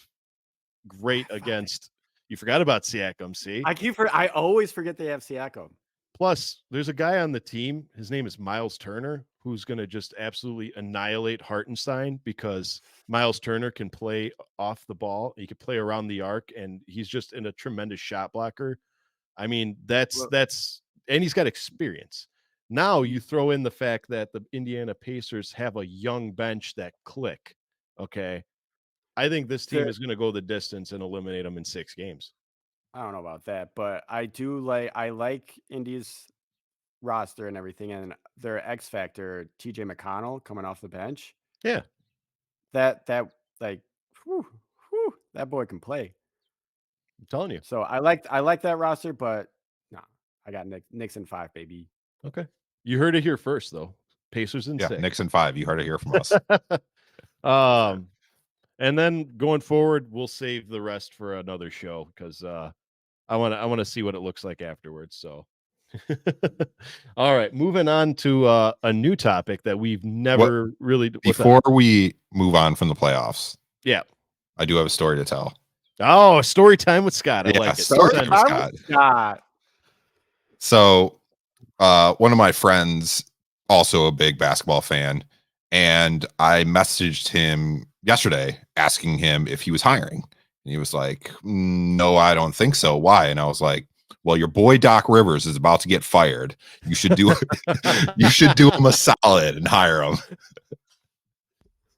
great against. You forgot about Siakam, see? I always forget they have Siakam. Plus, there's a guy on the team. His name is Miles Turner, who's going to just absolutely annihilate Hartenstein because Miles Turner can play off the ball. He can play around the arc, and he's just a tremendous shot blocker. I mean, and he's got experience. Now you throw in the fact that the Indiana Pacers have a young bench that click. Okay. I think this team is going to go the distance and eliminate them in 6 games. I don't know about that, but I like Indy's roster and everything, and their X factor, TJ McConnell coming off the bench. Yeah. That boy can play. I'm telling you. So I like that roster, but no, I got Knicks in 5, baby. Okay. You heard it here first, though. Pacers in 6. Knicks in 5. You heard it here from us. And then going forward, we'll save the rest for another show because I want to see what it looks like afterwards. So, all right, moving on to a new topic that we've never really. Before we move on from the playoffs, yeah, I do have a story to tell. Oh, story time with Scott. I like it. Story time with Scott. So, one of my friends, also a big basketball fan, and I messaged him yesterday asking him if he was hiring. And he was like, no, I don't think so. Why? And I was like, well, your boy Doc Rivers is about to get fired. You should do him a solid and hire him.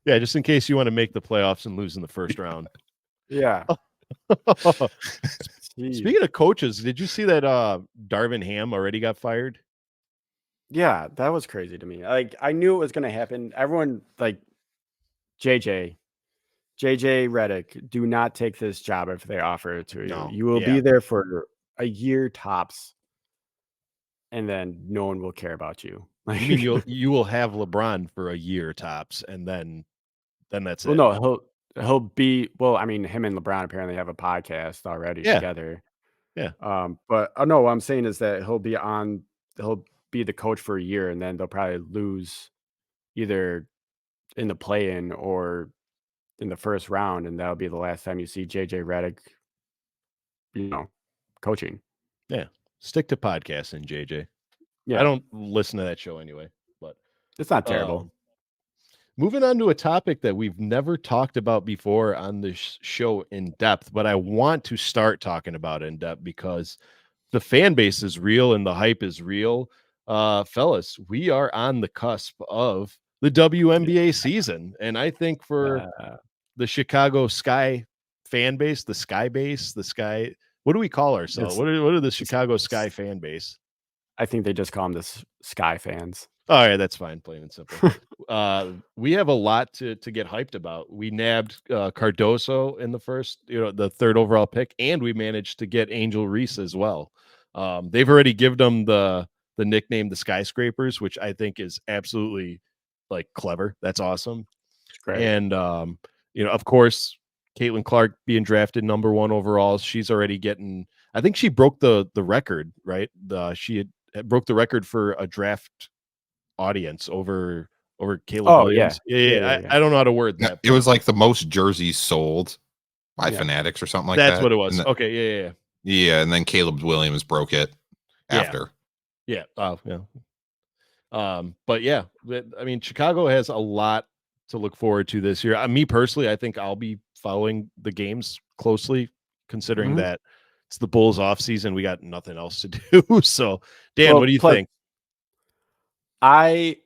Yeah, just in case you want to make the playoffs and lose in the first round. Yeah. Speaking of coaches, did you see that Darvin Ham already got fired? Yeah, that was crazy to me. Like, I knew it was going to happen. Everyone, like, JJ Redick, do not take this job if they offer it to you. No, you will be there for a year tops, and then no one will care about you. Like, you will have LeBron for a year tops, and then that's it. No, he'll be. Well, I mean, him and LeBron apparently have a podcast already together. Yeah. But no, what I'm saying is that he'll be the coach for a year, and then they'll probably lose either in the play-in or in the first round, and that'll be the last time you see JJ Redick, coaching. Yeah. Stick to podcasting, JJ. Yeah. I don't listen to that show anyway, but it's not terrible. Moving on to a topic that we've never talked about before on this show in depth, but I want to start talking about it in depth because the fan base is real and the hype is real. Fellas, we are on the cusp of the WNBA season. And I think for the Chicago Sky fan base, the Sky base, the Sky, what do we call ourselves? What are the Chicago Sky fan base? I think they just call them the Sky fans. All right, that's fine, plain and simple. We have a lot to get hyped about. We nabbed Cardoso in the the third overall pick, and we managed to get Angel Reese as well. They've already given them the nickname the Skyscrapers, which I think is absolutely like clever. That's awesome. Great. And of course, Caitlyn Clark being drafted number 1 overall, she's already getting. I think she broke the record, right? She had broke the record for a draft audience over Caleb Williams. Yeah. I don't know how to word that. It was like the most jerseys sold by Fanatics or something like that. That's what it was. Okay, yeah, and then Caleb Williams broke it after. Yeah. Oh, yeah. But yeah, I mean, Chicago has a lot to look forward to this year. Me personally, I think I'll be following the games closely, considering that it's the Bulls off season. We got nothing else to do. So, Dan, what do you think? I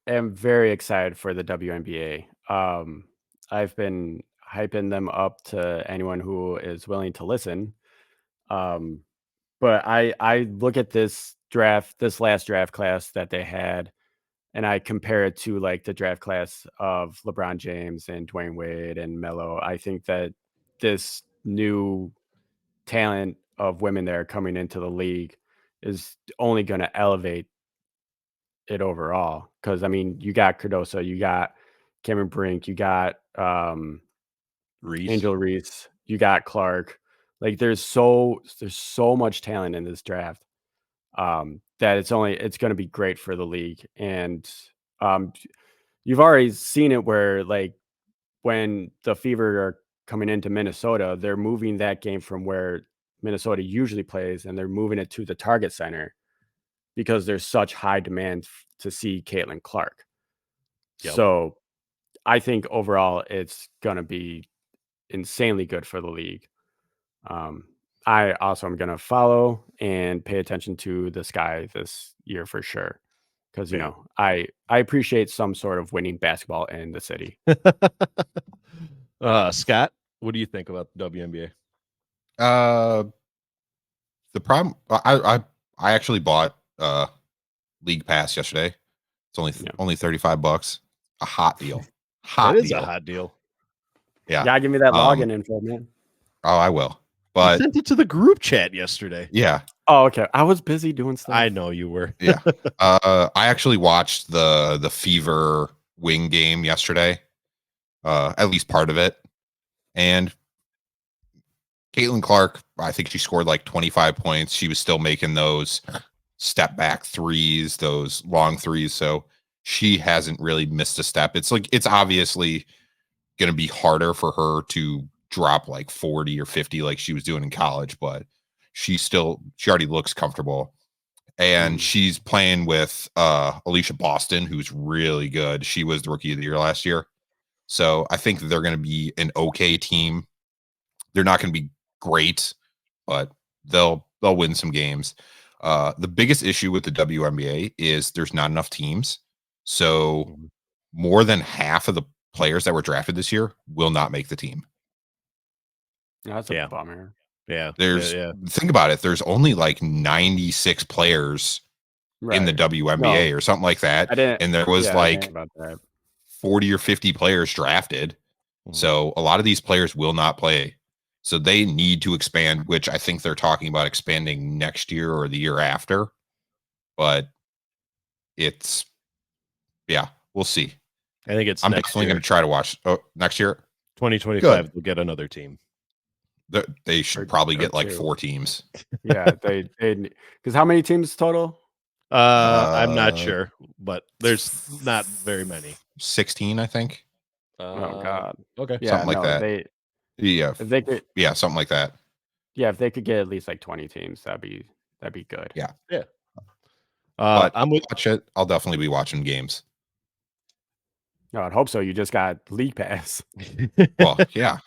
am very excited for the WNBA. I've been hyping them up to anyone who is willing to listen. But I look at this last draft class that they had, and I compare it to like the draft class of LeBron James and Dwayne Wade and Melo. I think that this new talent of women that are coming into the league is only going to elevate it overall. Because I mean, you got Cardoso, you got Cameron Brink, you got Reese. Angel Reese, you got Clark. Like there's so much talent in this draft that it's going to be great for the league. And you've already seen it where like when the Fever are coming into Minnesota, they're moving that game from where Minnesota usually plays, and they're moving it to the Target Center because there's such high demand to see Caitlyn Clark. Yep. So I think overall it's going to be insanely good for the league. I also am going to follow and pay attention to the Sky this year for sure. Because, I appreciate some sort of winning basketball in the city. Scott, what do you think about the WNBA? The problem, I actually bought League Pass yesterday. It's only $35. A hot deal. That is a hot deal. Yeah. Yeah, give me that login info, man. Oh, I will. But I sent it to the group chat yesterday. Yeah. Oh, okay. I was busy doing stuff. I know you were. Yeah. I actually watched the Fever Wing game yesterday. At least part of it. And Caitlyn Clark, I think she scored like 25 points. She was still making those step back threes, those long threes. So she hasn't really missed a step. It's obviously going to be harder for her to drop like 40 or 50 like she was doing in college, but she already looks comfortable. And she's playing with Alicia Boston, who's really good. She was the rookie of the year last year. So I think they're going to be an okay team. They're not going to be great, but they'll win some games. The biggest issue with the WNBA is there's not enough teams. So more than half of the players that were drafted this year will not make the team. Yeah, that's a bummer. Yeah. Think about it. There's only like 96 players in the WNBA or something like that. And there was like 40 or 50 players drafted. So a lot of these players will not play. So they need to expand, which I think they're talking about expanding next year or the year after. But we'll see. I think I'm definitely going to try to watch. Oh, next year? 2025, we'll get another team. They should probably get like 2. 4 teams. Yeah, they because how many teams total? I'm not sure, but there's not very many. 16, I think. Oh God. Okay. Yeah, Something like that. If they could, yeah, something like that. yeah, if they could get at least like 20 teams, that'd be good. Yeah. Yeah. But I'm with watch it. I'll definitely be watching games. No, I'd hope so. You just got League Pass. Well, yeah.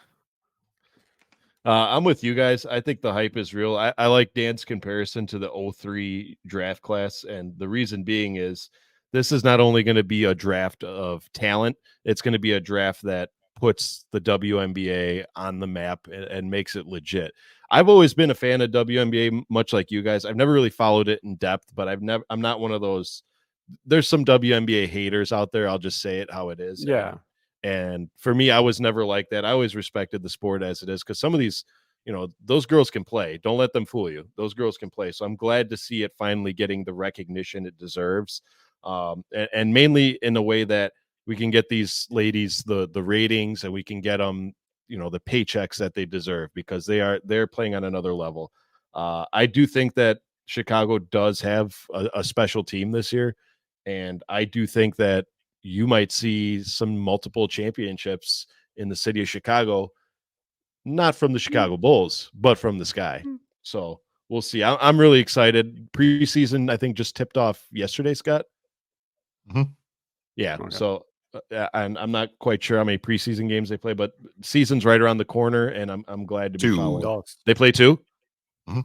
I'm with you guys. I think the hype is real. I like Dan's comparison to the 03 draft class. And the reason being is this is not only going to be a draft of talent, it's going to be a draft that puts the WNBA on the map and makes it legit. I've always been a fan of WNBA, much like you guys. I've never really followed it in depth, but I'm not one of those. There's some WNBA haters out there. I'll just say it how it is. Yeah. And for me, I was never like that. I always respected the sport as it is because some of these, those girls can play. Don't let them fool you. Those girls can play. So I'm glad to see it finally getting the recognition it deserves. And mainly in a way that we can get these ladies the ratings and we can get them, the paychecks that they deserve because they're playing on another level. I do think that Chicago does have a special team this year. And I do think that you might see some multiple championships in the city of Chicago, not from the Chicago Bulls, but from the sky. So we'll see. I'm really excited. Preseason, I think, just tipped off yesterday, Scott. Mm-hmm. Yeah. Okay. So I'm not quite sure how many preseason games they play, but season's right around the corner, and I'm glad to be following. Dogs. They play 2? Mm-hmm.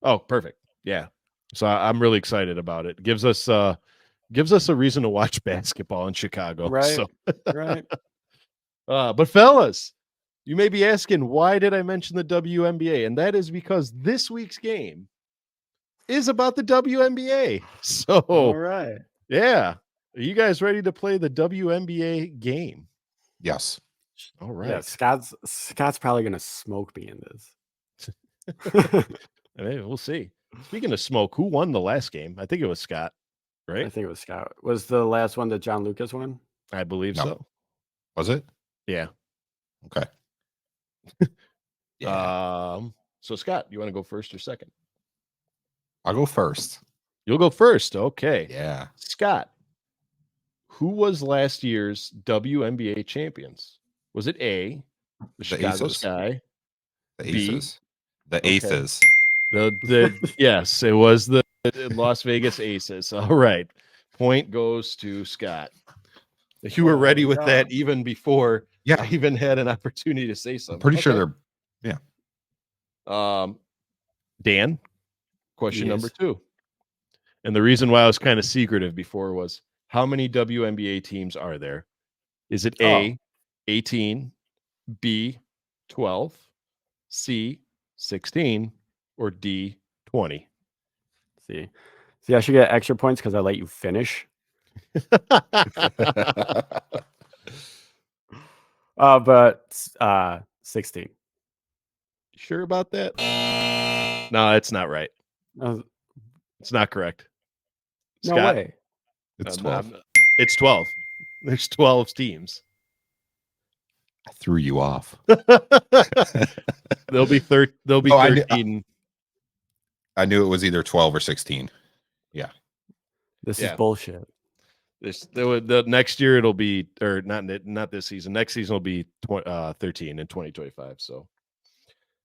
Oh, perfect. Yeah. So I'm really excited about it. Gives us a reason to watch basketball in Chicago. Right. So. Right. But fellas, you may be asking, why did I mention the WNBA? And that is because this week's game is about the WNBA. So, all right. Yeah. Are you guys ready to play the WNBA game? Yes. All right. Yeah, Scott's probably going to smoke me in this. We'll see. Speaking of smoke, who won the last game? I think it was Scott, right? I think it was Scott. Was the last one that John Lucas won? I believe so. Was it? Yeah. Okay. Yeah. So Scott, you want to go first or second? I'll go first. You'll go first. Okay. Yeah. Scott, who was last year's WNBA champions? Was it A, the Chicago Aces. Sky? The Aces. The Okay. Aces. Yes, it was the Las Vegas Aces. All right. Point goes to Scott. You were ready with that even before I even had an opportunity to say something. I'm pretty sure they're Dan, question number 2. And the reason why I was kind of secretive before was, how many WNBA teams are there? Is it A, 18, B, 12, C, 16, or D, 20? See, I should get extra points because I let you finish. But 16. Sure about that? No, it's not right. It's not correct. No Scott? way. It's 12. It's 12. There's 12 teams. I threw you off. There'll be 13. I knew it was either 12 or 16. Yeah. This is bullshit. The next year it'll be, or not this season. Next season will be 13 in 2025. So,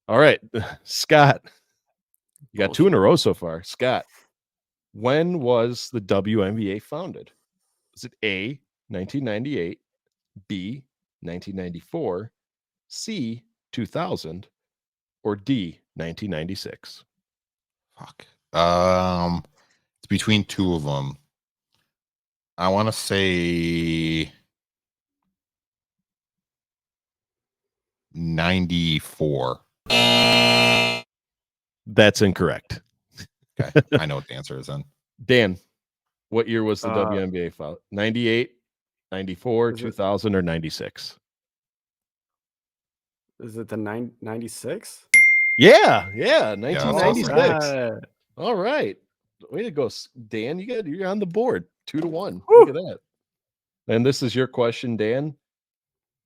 all right, Scott, you got 2 in a row so far. Scott, when was the WNBA founded? Was it A, 1998, B, 1994, C, 2000, or D, 1996? Fuck. It's between 2 of them. I want to say 94. That's incorrect. Okay. I know what the answer is then. Dan, what year was the WNBA founded? 98, 94, 2000, or 96? Is it the 96? Yeah, 1996. Yeah, All right. Way to go, Dan. You're on the board. 2-1. Look at that. And this is your question, Dan.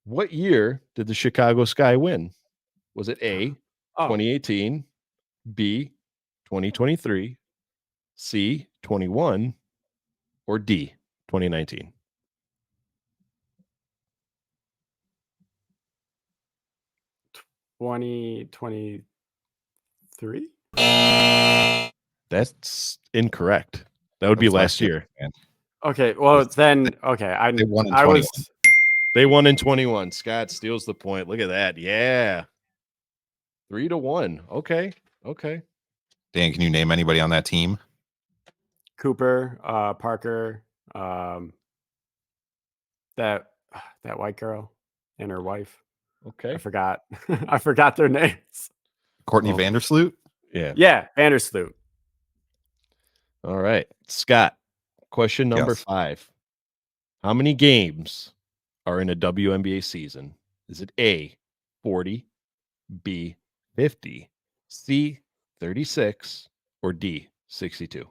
What year did the Chicago Sky win? Was it A, 2018, B, 2023, C, 21, or D, 2019? $2023. That's incorrect. That would be last year. Man. Okay, well then, okay, They won in I 21. was. They won in 21. Scott steals the point. Look at that. Yeah. 3-1. Okay. Dan, can you name anybody on that team? Cooper, Parker, that white girl and her wife. Okay. I forgot. I forgot their names. Courtney Vandersloot? Yeah, Vandersloot. All right. Scott, question number 5. How many games are in a WNBA season? Is it A, 40, B, 50, C, 36, or D, 62?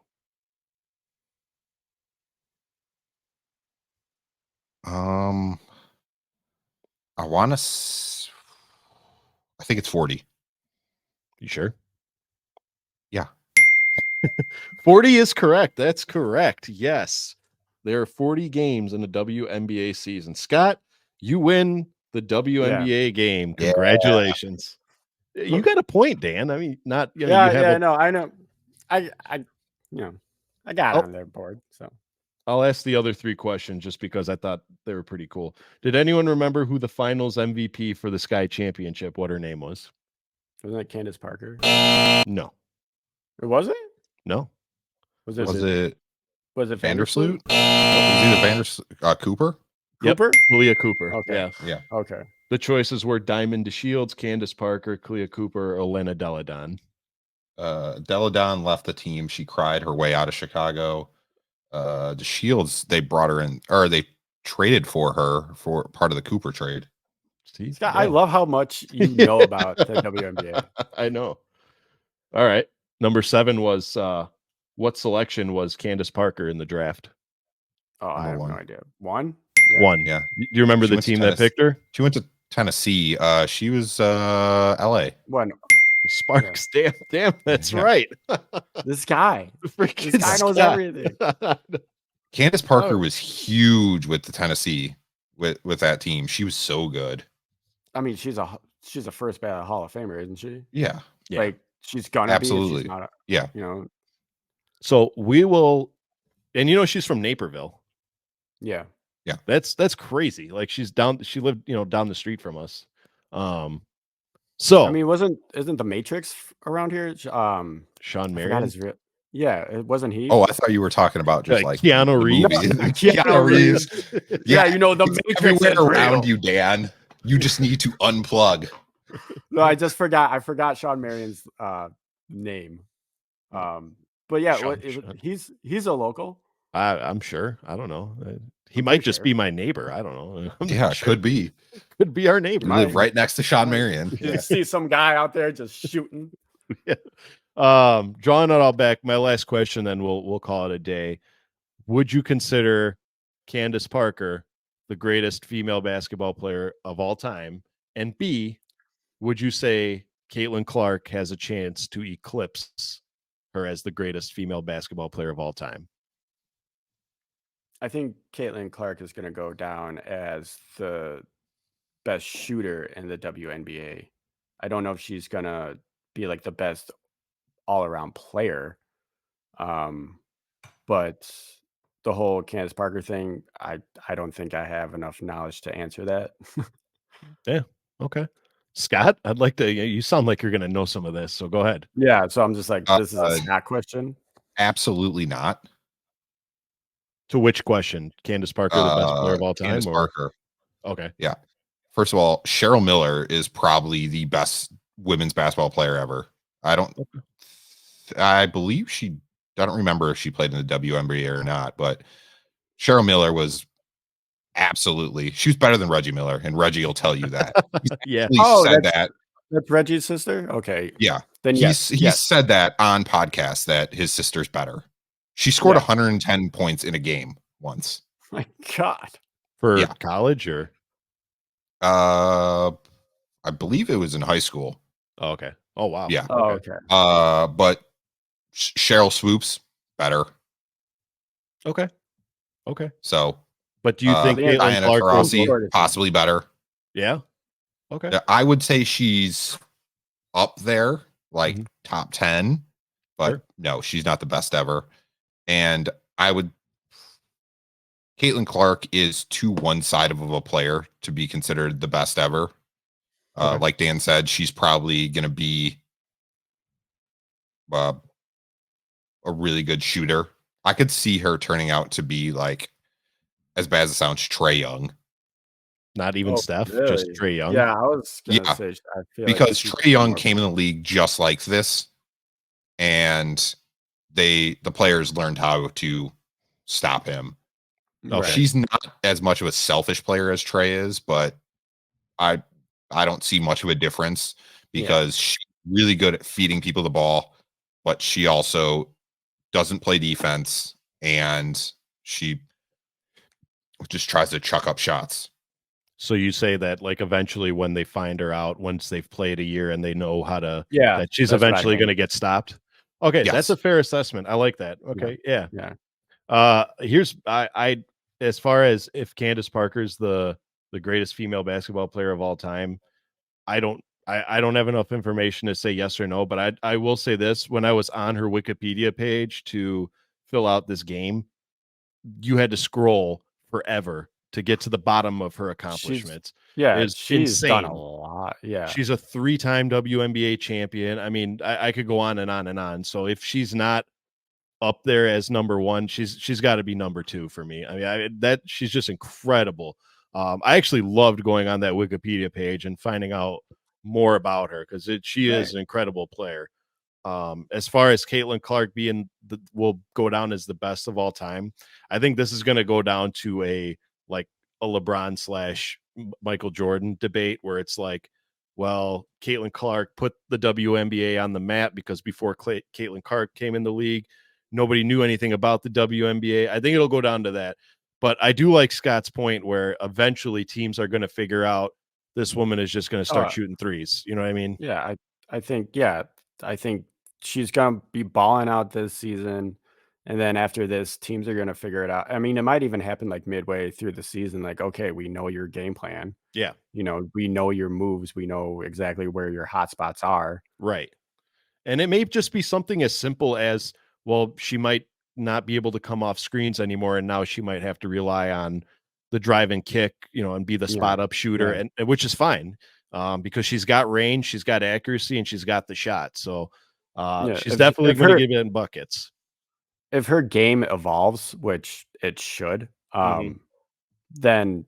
I think it's 40. You sure? Yeah. 40 is correct. That's correct. Yes. There are 40 games in a WNBA season. Scott, you win the WNBA game. Congratulations. You got a point, Dan. I mean, not you know, no, I know. I got on their board. So I'll ask the other 3 questions just because I thought they were pretty cool. Did anyone remember who the finals MVP for the Sky Championship, what her name was? Wasn't it Candace Parker? No. It wasn't? Was No. it Vandersloot? It was either Cooper? Cooper? Clea Cooper. Okay. Yeah. Okay. The choices were Diamond DeShields, Candace Parker, Clea Cooper, or Elena Deladon. Deladon left the team. She cried her way out of Chicago. DeShields, they brought her in, or they traded for her for part of the Cooper trade. See, Scott, I love how much you know about the WNBA. I know. All right. Number 7 was what selection was Candace Parker in the draft? Oh, I have no idea. 1? Yeah. 1. Yeah. Do you remember the team that picked her? She went to Tennessee. She was LA. 1. Sparks. Yeah. Damn, that's right. This guy. This guy knows everything. Candace Parker was huge with the Tennessee with that team. She was so good. I mean, she's a first ballot Hall of Famer, isn't she? Yeah. Like she's gonna absolutely. Be. She's not yeah. You know. So we will, and she's from Naperville. Yeah. Yeah. That's crazy. Like she lived, down the street from us. So I mean, isn't the Matrix around here? Sean Marion. Yeah, it wasn't he. Oh, I thought you were talking about just like Keanu Reeves. Keanu Reeves. Yeah, the Matrix everywhere around you, Dan. You just need to unplug. No, I just forgot. I forgot Sean Marion's name. But yeah, he's a local. I'm sure. I don't know. He might just be my neighbor. I don't know. Could be. Could be our neighbor. You live right next to Sean Marion. You see some guy out there just shooting. Yeah. Drawing it all back, my last question, then we'll call it a day. Would you consider Candace Parker the greatest female basketball player of all time? And B, would you say Caitlyn Clark has a chance to eclipse her as the greatest female basketball player of all time? I think Caitlyn Clark is going to go down as the best shooter in the WNBA. I don't know if she's going to be like the best all-around player. But the whole Candace Parker thing, I don't think I have enough knowledge to answer that. Yeah. Okay. Scott, I'd like to, you sound like you're going to know some of this, so go ahead. Yeah. So I'm just like, this is a Scott question. Absolutely not. To which question? Candace Parker, the best player of all time? Candace Parker. Okay. Yeah. First of all, Cheryl Miller is probably the best women's basketball player ever. I believe I don't remember if she played in the WNBA or not, but Cheryl Miller was she was better than Reggie Miller, and Reggie will tell you that. Yeah. That's Reggie's sister? Okay. Yeah. Then he said that on podcast that his sister's better. She scored 110 points in a game once. My God. For college or? I believe it was in high school. Oh, okay. Oh wow. Yeah. Oh, okay. But Cheryl Swoops better. Okay. Okay. So, but do you think Caitlyn Diana Clark will be possibly better? Yeah. Okay. I would say she's up there, like top 10, but Sure. no, she's not the best ever. And Caitlyn Clark is too one-sided of a player to be considered the best ever. Like Dan said, she's probably going to be a really good shooter. I could see her turning out to be like, as bad as it sounds, Trae Young. Not even Steph, really? just Trae Young. Yeah, I was gonna say. I feel because Trae Young came in the league just like this, and the players learned how to stop him. Okay. She's not as much of a selfish player as Trae is, but I don't see much of a difference because she's really good at feeding people the ball, but she also doesn't play defense, and she just tries to chuck up shots. So you say that like eventually when they find her out, once they've played a year and they know how to, that she's eventually going to get stopped. Okay. Yes. That's a fair assessment. I like that. Okay. Yeah. Here's, I, as far as if Candace Parker's the greatest female basketball player of all time, I don't have enough information to say yes or no, but I will say this: when I was on her Wikipedia page to fill out this game, you had to scroll forever to get to the bottom of her accomplishments. She's insane. done a lot. Yeah. She's a 3-time WNBA champion. I mean, I could go on and on and on. So if she's not up there as number one, she's got to be number 2 for me. I mean, she's just incredible. I actually loved going on that Wikipedia page and finding out more about her because she is an incredible player. As far as Caitlyn Clark will go down as the best of all time, I think this is going to go down to a LeBron / Michael Jordan debate where it's like, well, Caitlyn Clark put the WNBA on the map because before Caitlyn Clark came in the league, nobody knew anything about the WNBA. I think it'll go down to that. But I do like Scott's point where eventually teams are going to figure out this woman is just going to start shooting threes. You know what I mean? Yeah, I think she's gonna be balling out this season, and then after this, teams are gonna figure it out. I mean, it might even happen like midway through the season. Like, okay, we know your game plan. Yeah, we know your moves. We know exactly where your hot spots are. Right. And it may just be something as simple as, well, she might not be able to come off screens anymore, and now she might have to rely on the drive and kick, and be the spot up shooter, and which is fine, because she's got range, she's got accuracy, and she's got the shot. So she's definitely going to give it in buckets. If her game evolves, which it should, then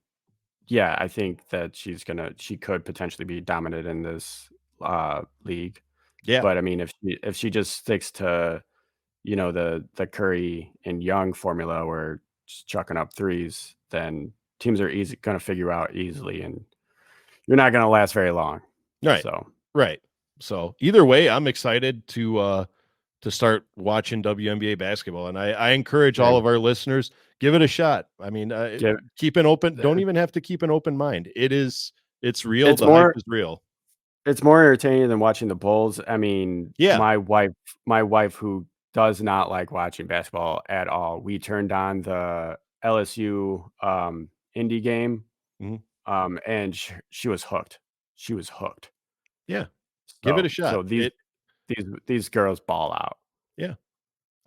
I think that she could potentially be dominant in this league. Yeah. But I mean, if she just sticks to, the Curry and Young formula where just chucking up threes, then teams are going to figure out easily, and you're not going to last very long. Right. So either way, I'm excited to start watching WNBA basketball, and I encourage all of our listeners, give it a shot. I mean, keep an open. Don't even have to keep an open mind. It's real. The hype is real. It's more entertaining than watching the Bulls. I mean, my wife who does not like watching basketball at all, we turned on the LSU indie game, and she was hooked. She was hooked. Yeah, give it a shot. So these girls ball out. Yeah,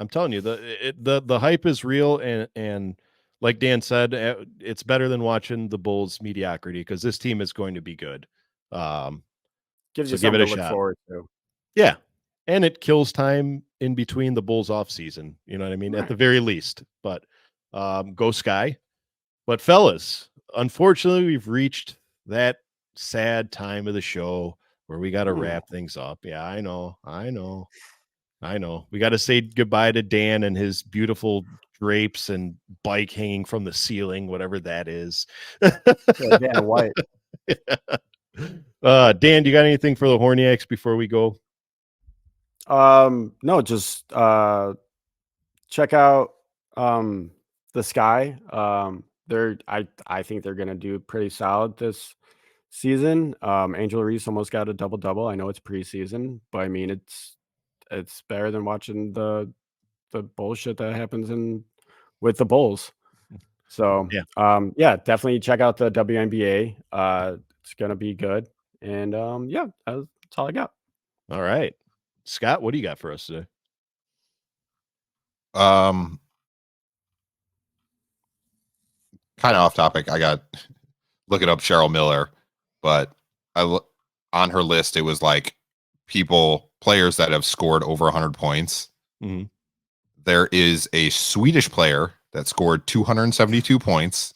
I'm telling you, the hype is real, and like Dan said, it's better than watching the Bulls mediocrity because this team is going to be good. Gives you something to look forward to. Yeah. And it kills time in between the Bulls off season. You know what I mean? At the very least. But go Sky. But fellas, unfortunately, we've reached that sad time of the show where we got to wrap things up. Yeah, I know. We got to say goodbye to Dan and his beautiful drapes and bike hanging from the ceiling, whatever that is. Dan White. Dan, do you got anything for the Horniacs before we go? No, just check out the Sky. I think they're gonna do pretty solid this season. Angel Reese almost got a double-double. I know it's preseason, but I mean it's better than watching the bullshit that happens with the Bulls. So yeah, definitely check out the WNBA. It's gonna be good. And yeah, that's all I got. All right. Scott, what do you got for us today? Kind of off topic. I got looking up Cheryl Miller, but on her list it was like players that have scored over 100 points. Mm-hmm. There is a Swedish player that scored 272 points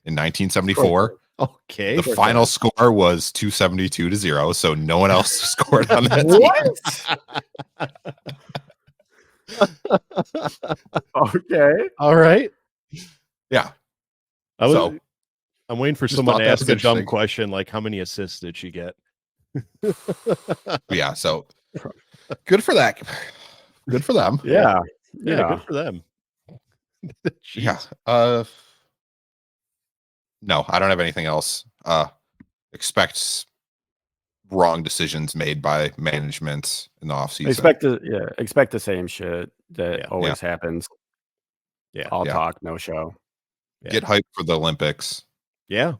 in 1974. Okay. The final score was 272-0, so no one else scored on that team. Okay. All right. Yeah. I'm waiting for someone to ask a dumb question like, how many assists did she get? Yeah, so good for that. Good for them. Yeah, good for them. Yeah. No, I don't have anything else. Expect wrong decisions made by management in the offseason. Expect the same shit that always happens. Yeah. All talk, no show. Yeah. Get hyped for the Olympics. Yeah.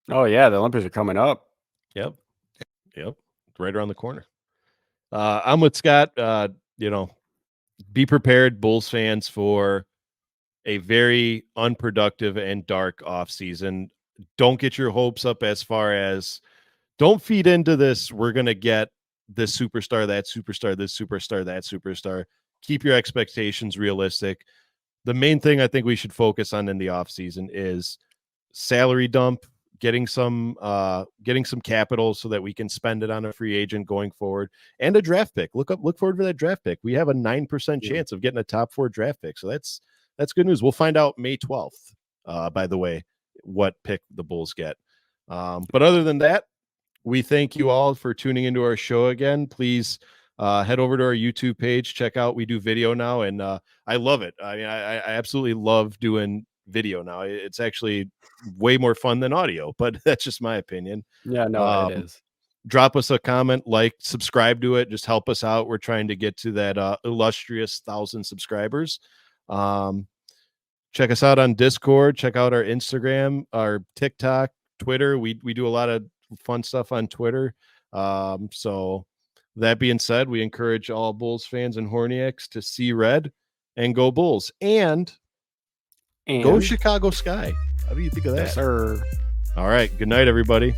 Oh yeah, the Olympics are coming up. Yep. Right around the corner. I'm with Scott. Be prepared, Bulls fans, for a very unproductive and dark offseason. Don't get your hopes up as far as, don't feed into this, we're going to get this superstar, that superstar, this superstar, that superstar. Keep your expectations realistic. The main thing I think we should focus on in the offseason is salary dump, getting some capital so that we can spend it on a free agent going forward, and a draft pick. Look forward for that draft pick. We have a 9% chance of getting a top 4 draft pick. So that's good news. We'll find out May 12th, by the way, what pick the Bulls get. But other than that, we thank you all for tuning into our show again. Please head over to our YouTube page. Check out, we do video now, and I love it. I mean, I absolutely love doing video now. It's actually way more fun than audio, but that's just my opinion. Yeah, no, it is. Drop us a comment, subscribe to it. Just help us out. We're trying to get to that illustrious 1,000 subscribers. Check us out on Discord. Check out our Instagram, our TikTok, Twitter. We do a lot of fun stuff on Twitter. So that being said, we encourage all Bulls fans and Horniacs to see red and go Bulls, and go Chicago Sky. How do you think of that? Yes, sir. All right. Good night, everybody.